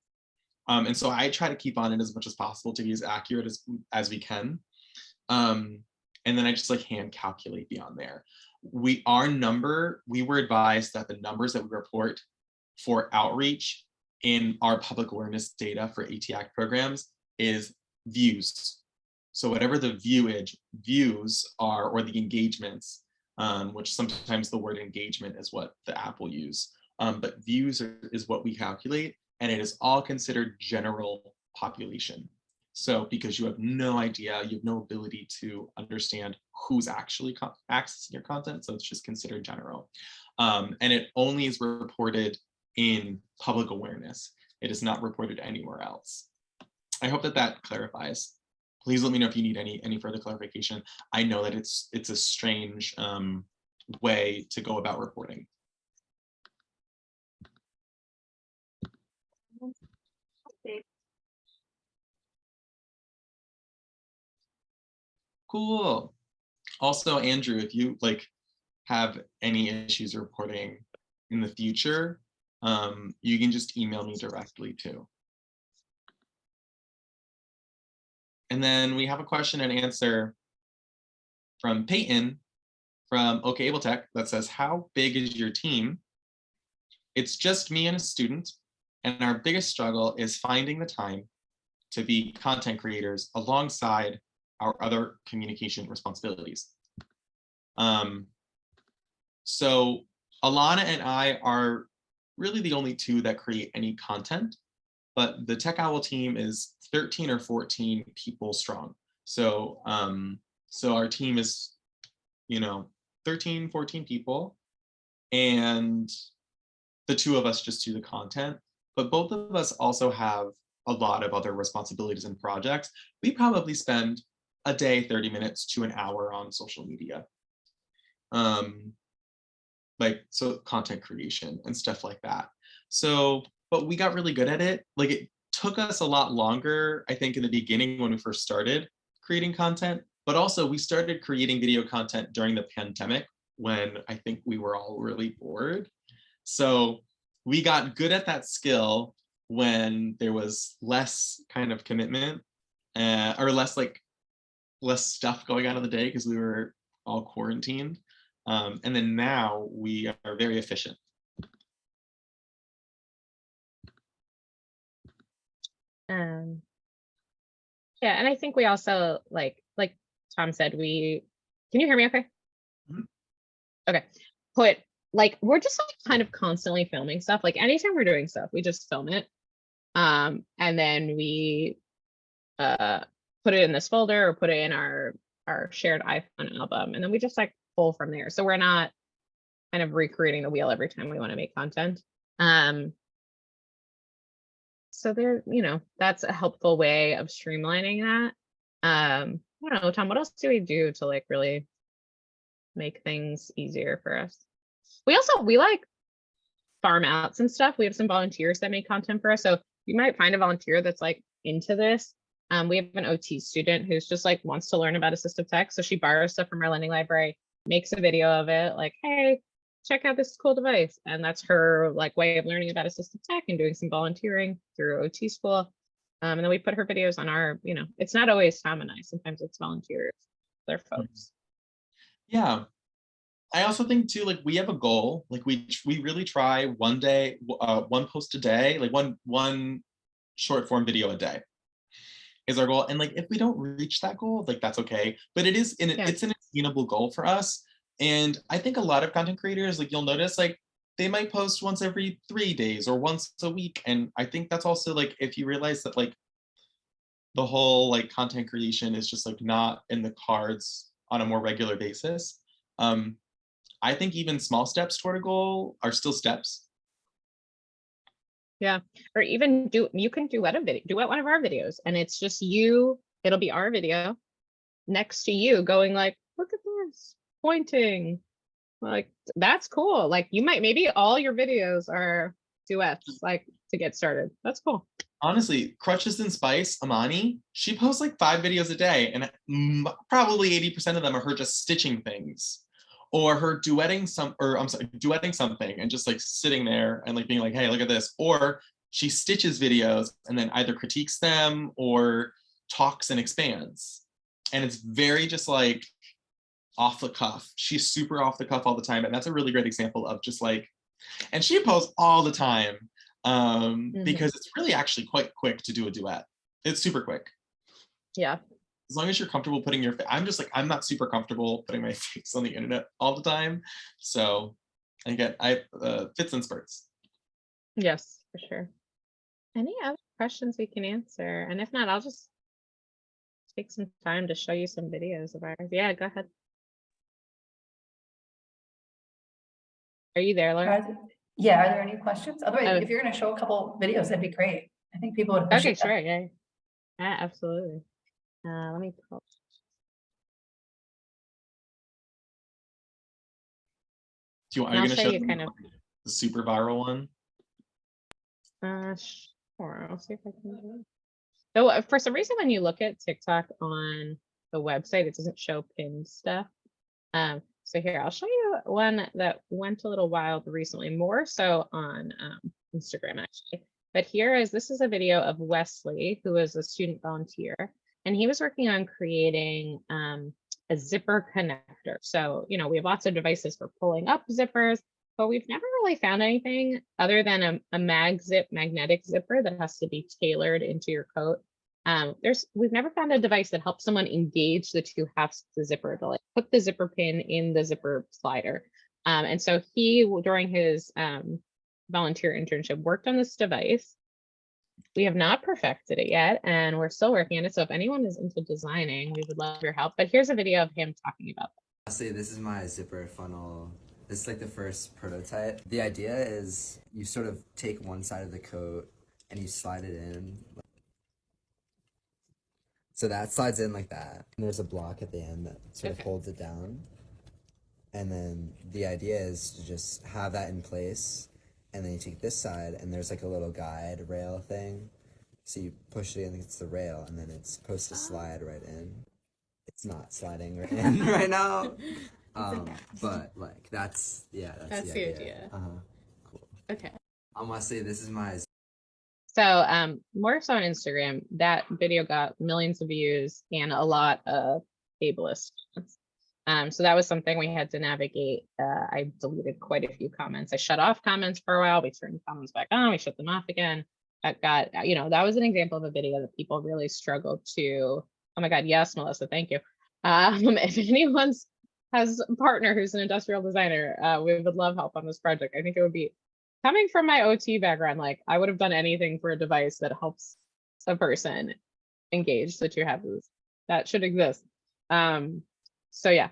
And so I try to keep on it as much as possible to be as accurate as we can. And then I just like hand calculate beyond there. We were advised that the numbers that we report for outreach in our public awareness data for AT Act programs is views. So whatever the views are, or the engagements, which sometimes the word engagement is what the app will use, but views is what we calculate, and it is all considered general population. So because you have no idea, you have no ability to understand who's actually accessing your content, so it's just considered general. And it only is reported in public awareness. It is not reported anywhere else. I hope that clarifies. Please let me know if you need any further clarification. I know that it's a strange way to go about reporting. Cool. Also, Andrew, if you like have any issues reporting in the future, you can just email me directly too. And then we have a question and answer from Peyton from OK Able Tech that says, how big is your team? It's just me and a student, and our biggest struggle is finding the time to be content creators alongside our other communication responsibilities. So Alana and I are really the only two that create any content, but the Tech Owl team is 13 or 14 people strong. So, so our team is, 13, 14 people, and the two of us just do the content, but both of us also have a lot of other responsibilities and projects. We probably spend a day, 30 minutes to an hour on social media. So content creation and stuff like that. So, but we got really good at it. Like, it took us a lot longer, I think, in the beginning when we first started creating content, but also we started creating video content during the pandemic when I think we were all really bored. So we got good at that skill when there was less kind of commitment or less stuff going on in the day because we were all quarantined. And then now we are very efficient. Yeah, and I think we also like Tom said, can you hear me okay? Mhm. Okay. We're just kind of constantly filming stuff. Like anytime we're doing stuff, we just film it. And then we put it in this folder or put it in our shared iPhone album. And then we just pull from there. So we're not kind of recreating the wheel every time we want to make content. So there, that's a helpful way of streamlining that. I don't know, Tom, what else do we do to really make things easier for us? We farm out some stuff. We have some volunteers that make content for us. So you might find a volunteer that's into this. We have an OT student who's just wants to learn about assistive tech. So she borrows stuff from our lending library, makes a video of it, hey, check out this cool device. And that's her way of learning about assistive tech and doing some volunteering through OT school. And then we put her videos on our, it's not always Tom and I, sometimes it's volunteers, they're folks. Yeah. I also think too, we have a goal, we really try one day, one post a day, one short form video a day is our goal. And if we don't reach that goal, that's okay. But it is it's an attainable goal for us. And I think a lot of content creators, you'll notice, they might post once every 3 days or once a week. And I think that's also if you realize that the whole content creation is just not in the cards on a more regular basis. I think even small steps toward a goal are still steps. Yeah, or even you can duet one of our videos, and it's just you. It'll be our video next to you going look at this, pointing, that's cool. Maybe all your videos are duets, to get started. That's cool. Honestly, Crutches and Spice, Amani, she posts 5 videos a day, and probably 80% of them are her just stitching things, or her duetting something and just sitting there and being hey, look at this. Or she stitches videos and then either critiques them or talks and expands. And it's very just off the cuff. She's super off the cuff all the time. And that's a really great example of just and she posts all the time because it's really actually quite quick to do a duet. It's super quick. Yeah. As long as you're comfortable putting your face, I'm not super comfortable putting my face on the internet all the time. So I fits and spurts. Yes, for sure. Any other questions we can answer? And if not, I'll just take some time to show you some videos of ours. Yeah, go ahead. Are you there, Laura? Are there any questions? Otherwise, if you're going to show a couple videos, that'd be great. I think people would appreciate that. Okay, sure, yeah, absolutely. Let me pull. Are you going to show you kind of the super viral one? Sure. I'll see if I can do it. So for some reason, when you look at TikTok on the website, it doesn't show pinned stuff. So here, I'll show you one that went a little wild recently, more so on Instagram actually. But this is a video of Wesley, who is a student volunteer, and he was working on creating a zipper connector. So, we have lots of devices for pulling up zippers, but we've never really found anything other than a MagZip magnetic zipper that has to be tailored into your coat. We've never found a device that helps someone engage the two halves of the zipper to like put the zipper pin in the zipper slider. And so he, during his volunteer internship, worked on this device. We have not perfected it yet, and we're still working on it. So if anyone is into designing, we would love your help. But here's a video of him talking about that. Honestly, this is my zipper funnel. This is like the first prototype. The idea is you sort of take one side of the coat and you slide it in. So that slides in like that. And there's a block at the end that sort of holds it down. And then the idea is to just have that in place. And then you take this side and there's like a little guide rail thing. So you push it in against the rail and then it's supposed to slide right in. It's not sliding right in right now. But like that's the idea. Cool. Okay. I must say this is my So more so on Instagram, that video got millions of views and a lot of ableist. So that was something we had to navigate. I deleted quite a few comments. I shut off comments for a while. We turned comments back on. We shut them off again. That got, that was an example of a video that people really struggled to. Oh my God, yes, Melissa, thank you. If anyone has a partner who's an industrial designer, we would love help on this project. I think it would be, coming from my OT background, like I would have done anything for a device that helps a person engage the two halves. That should exist. So yeah,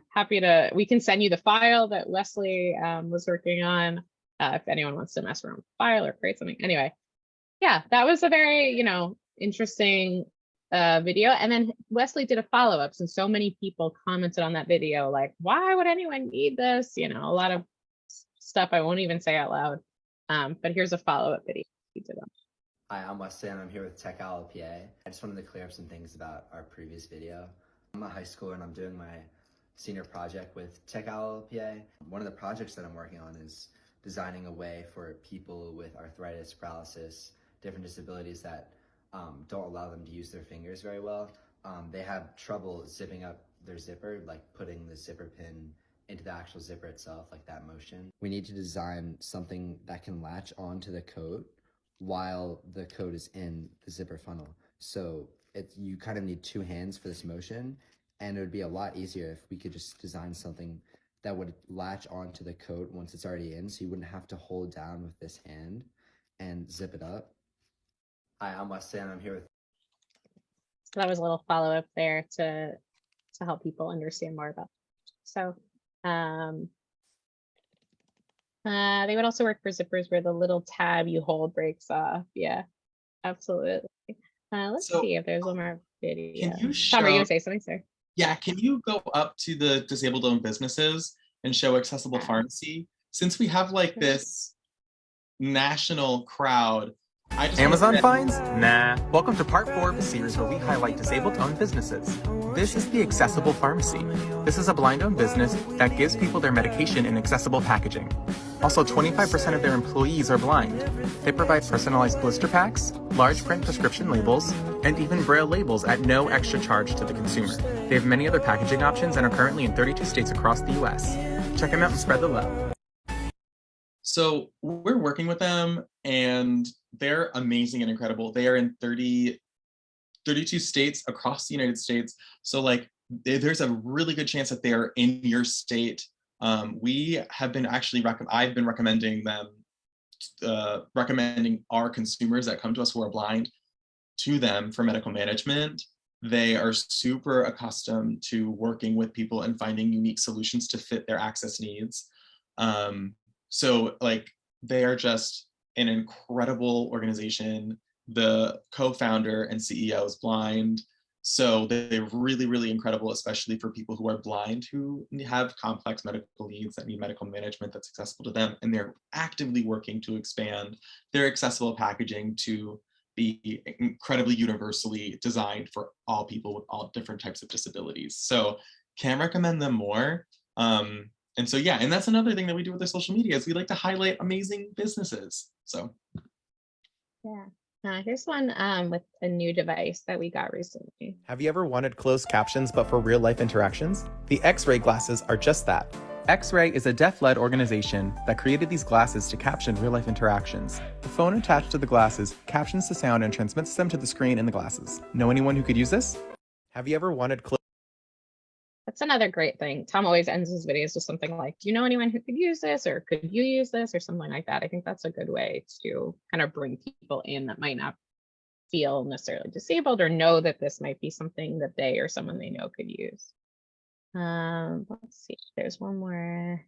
we can send you the file that Wesley was working on if anyone wants to mess around with the file or create something. Anyway, yeah, that was a very, interesting video. And then Wesley did a follow-up since so many people commented on that video, like, why would anyone need this? A lot of stuff I won't even say out loud. But here's a follow-up video he did on. Hi, I'm Wesley and I'm here with Tech Owl PA. I just wanted to clear up some things about our previous video. I'm a high schooler and I'm doing my senior project with Tech Owl PA. One of the projects that I'm working on is designing a way for people with arthritis, paralysis, different disabilities that don't allow them to use their fingers very well. They have trouble zipping up their zipper, like putting the zipper pin into the actual zipper itself, like that motion. We need to design something that can latch onto the coat while the coat is in the zipper funnel. So you kind of need two hands for this motion, and it would be a lot easier if we could just design something that would latch onto the coat once it's already in, so you wouldn't have to hold down with this hand and zip it up. Hi, I'm Wesley and I'm here with... So that was a little follow-up there to help people understand more about it. So they would also work for zippers where the little tab you hold breaks off. Yeah, absolutely. Let's see if there's one more video. Can you Tom, are you show, gonna say something, sir? yeah, can you go up to the disabled owned businesses and show accessible pharmacy? Since we have like this national crowd, I just Amazon fines? Nah. Welcome to part 4 of a series where we highlight disabled-owned businesses. This is the Accessible Pharmacy. This is a blind-owned business that gives people their medication in accessible packaging. Also, 25% of their employees are blind. They provide personalized blister packs, large print prescription labels, and even braille labels at no extra charge to the consumer. They have many other packaging options and are currently in 32 states across the US. Check them out and spread the love. So we're working with them and they're amazing and incredible. They are in 32 states across the United States. So like there's a really good chance that they are in your state. We have been actually, I've been recommending them, recommending our consumers that come to us who are blind to them for medical management. They are super accustomed to working with people and finding unique solutions to fit their access needs. So like they are just an incredible organization. The co-founder and CEO is blind. So they're really, really incredible, especially for people who are blind, who have complex medical needs that need medical management that's accessible to them. And they're actively working to expand their accessible packaging to be incredibly universally designed for all people with all different types of disabilities. So can recommend them more. And so, yeah, and that's another thing that we do with our social media is we like to highlight amazing businesses. So. Yeah. Here's one with a new device that we got recently. Have you ever wanted closed captions but for real life interactions? The X-Ray glasses are just that. X-Ray is a deaf-led organization that created these glasses to caption real life interactions. The phone attached to the glasses captions the sound and transmits them to the screen in the glasses. Know anyone who could use this? Have you ever wanted That's another great thing. Tom always ends his videos with something like, do you know anyone who could use this, or could you use this, or something like that. I think that's a good way to kind of bring people in that might not feel necessarily disabled or know that this might be something that they or someone they know could use. Let's see, there's one more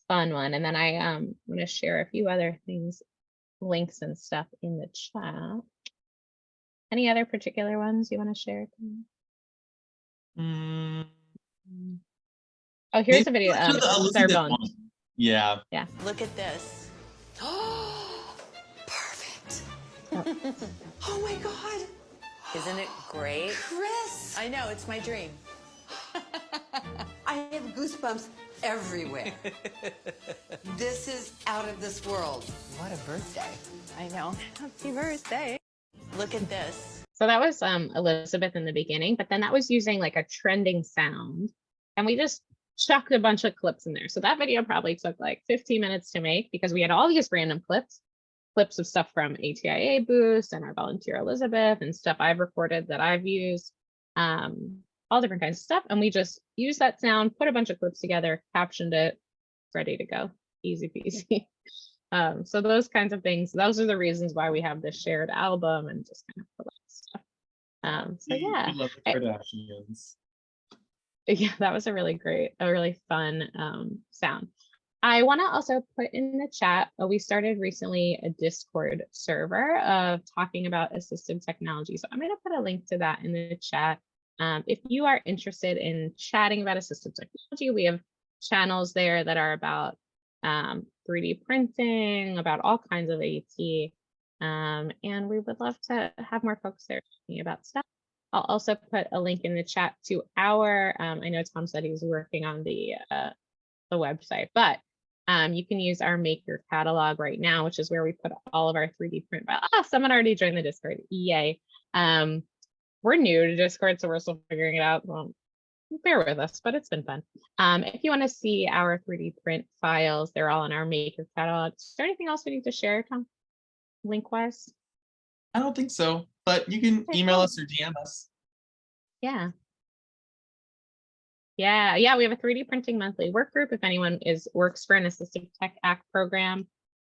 fun one, and then I'm going to share a few other things, links and stuff in the chat. Any other particular ones you want to share? Oh, here's a video. Let's do the Sarah Elizabeth Bones. one. Yeah. Yeah. Look at this. Perfect. Oh my God. Isn't it great? Chris. I know, it's my dream. I have goosebumps everywhere. This is out of this world. What a birthday. I know. Happy birthday. Look at this. So that was Elizabeth in the beginning, but then that was using like a trending sound, and we just chucked a bunch of clips in there. So that video probably took like 15 minutes to make because we had all these random clips of stuff from ATIA Boost and our volunteer Elizabeth and stuff I've recorded that I've used, all different kinds of stuff. And we just used that sound, put a bunch of clips together, captioned it, ready to go, easy peasy. So those kinds of things, those are the reasons why we have this shared album and just kind of put stuff. So yeah, We love the Kardashians. yeah, that was a really fun sound. I want to also put in the chat, we started recently a Discord server of talking about assistive technology. So I'm going to put a link to that in the chat. If you are interested in chatting about assistive technology, we have channels there that are about 3D printing, about all kinds of AT. And we would love to have more folks there talking about stuff. I'll also put a link in the chat to our, I know Tom said he was working on the website, but you can use our Maker catalog right now, which is where we put all of our 3D print files. Someone already joined the Discord, yay. We're new to Discord, so we're still figuring it out. Well, bear with us, but it's been fun. If you want to see our 3D print files, they're all in our Maker catalog. Is there anything else we need to share, Tom, link-wise? I don't think so, but you can email us or DM us. Yeah. Yeah, we have a 3D printing monthly work group. If anyone works for an Assistive Tech Act program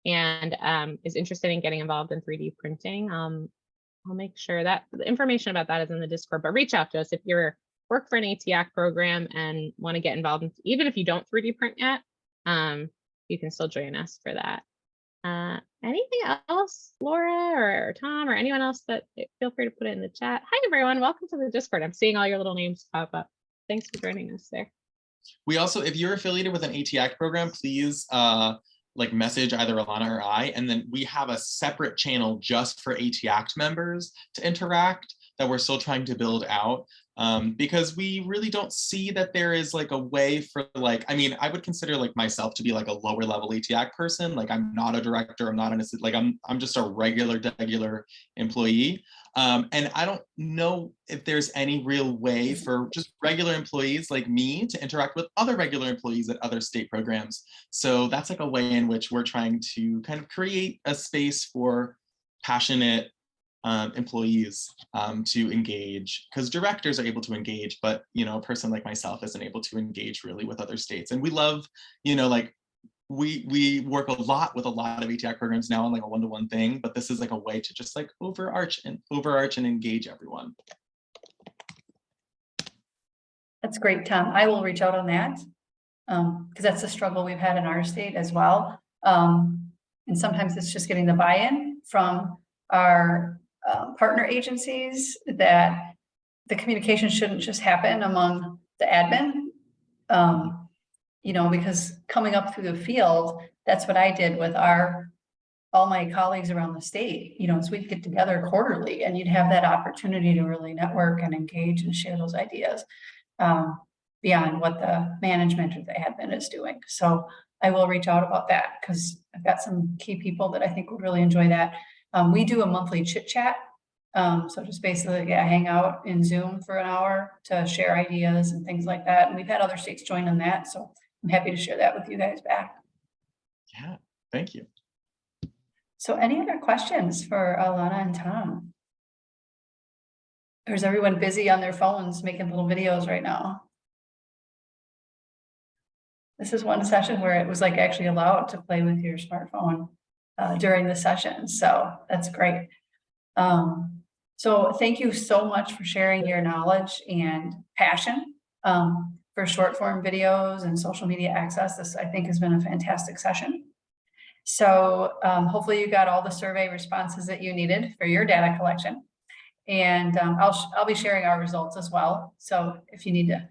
and is interested in getting involved in 3D printing, I'll make sure that the information about that is in the Discord, but reach out to us if you're work for an ATAC program and want to get involved in, even if you don't 3D print yet, you can still join us for that. Anything else, Laura or Tom or anyone else, that feel free to put it in the chat. Hi, everyone. Welcome to the Discord. I'm seeing all your little names pop up. Thanks for joining us there. We also, if you're affiliated with an ATAC program, please like message either Alana or I, and then we have a separate channel just for ATAC members to interact that we're still trying to build out. Because we really don't see that there is like a way for like, I mean, I would consider like myself to be like a lower level ATAC person. Like I'm not a director, I'm not an assistant, like I'm just a regular employee. And I don't know if there's any real way for just regular employees like me to interact with other regular employees at other state programs. So that's like a way in which we're trying to kind of create a space for passionate employees to engage, because directors are able to engage, but you know, a person like myself isn't able to engage really with other states. And we love, you know, like we work a lot with a lot of ATAC programs now on like a one-to-one thing, but this is like a way to just like overarch and engage everyone. That's great, Tom. I will reach out on that because that's a struggle we've had in our state as well. And sometimes it's just getting the buy-in from our partner agencies that the communication shouldn't just happen among the admin, you know, because coming up through the field, that's what I did with all my colleagues around the state, you know, so we'd get together quarterly and you'd have that opportunity to really network and engage and share those ideas beyond what the management or the admin is doing. So I will reach out about that because I've got some key people that I think would really enjoy that. We do a monthly chit chat. So just basically hang out in Zoom for an hour to share ideas and things like that. And we've had other states join in that. So I'm happy to share that with you guys back. Yeah, thank you. So any other questions for Alana and Tom? Or is everyone busy on their phones making little videos right now? This is one session where it was like actually allowed to play with your smartphone during the session. So that's great. So thank you so much for sharing your knowledge and passion for short form videos and social media access. This, I think, has been a fantastic session. So hopefully you got all the survey responses that you needed for your data collection. And I'll be sharing our results as well. So if you need to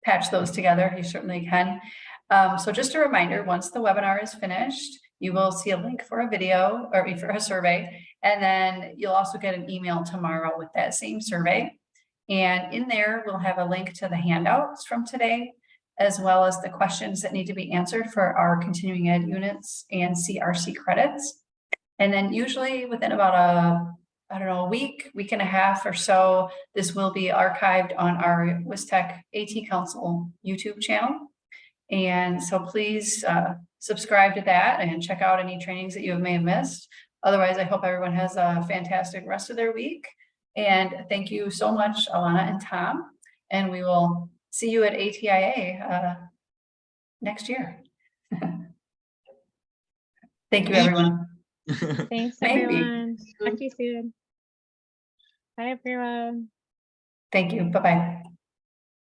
patch those together, you certainly can. So just a reminder, once the webinar is finished, you will see a link for a video or for a survey, and then you'll also get an email tomorrow with that same survey. And in there, we'll have a link to the handouts from today, as well as the questions that need to be answered for our continuing ed units and CRC credits. And then usually within about a week and a half or so, this will be archived on our WISTech AT Council YouTube channel. And so please subscribe to that and check out any trainings that you may have missed. Otherwise, I hope everyone has a fantastic rest of their week. And thank you so much, Alana and Tom. And we will see you at ATIA next year. Thank you, everyone. Thanks, Maybe. everyone. Talk to you soon. Bye, everyone. Thank you. Bye-bye.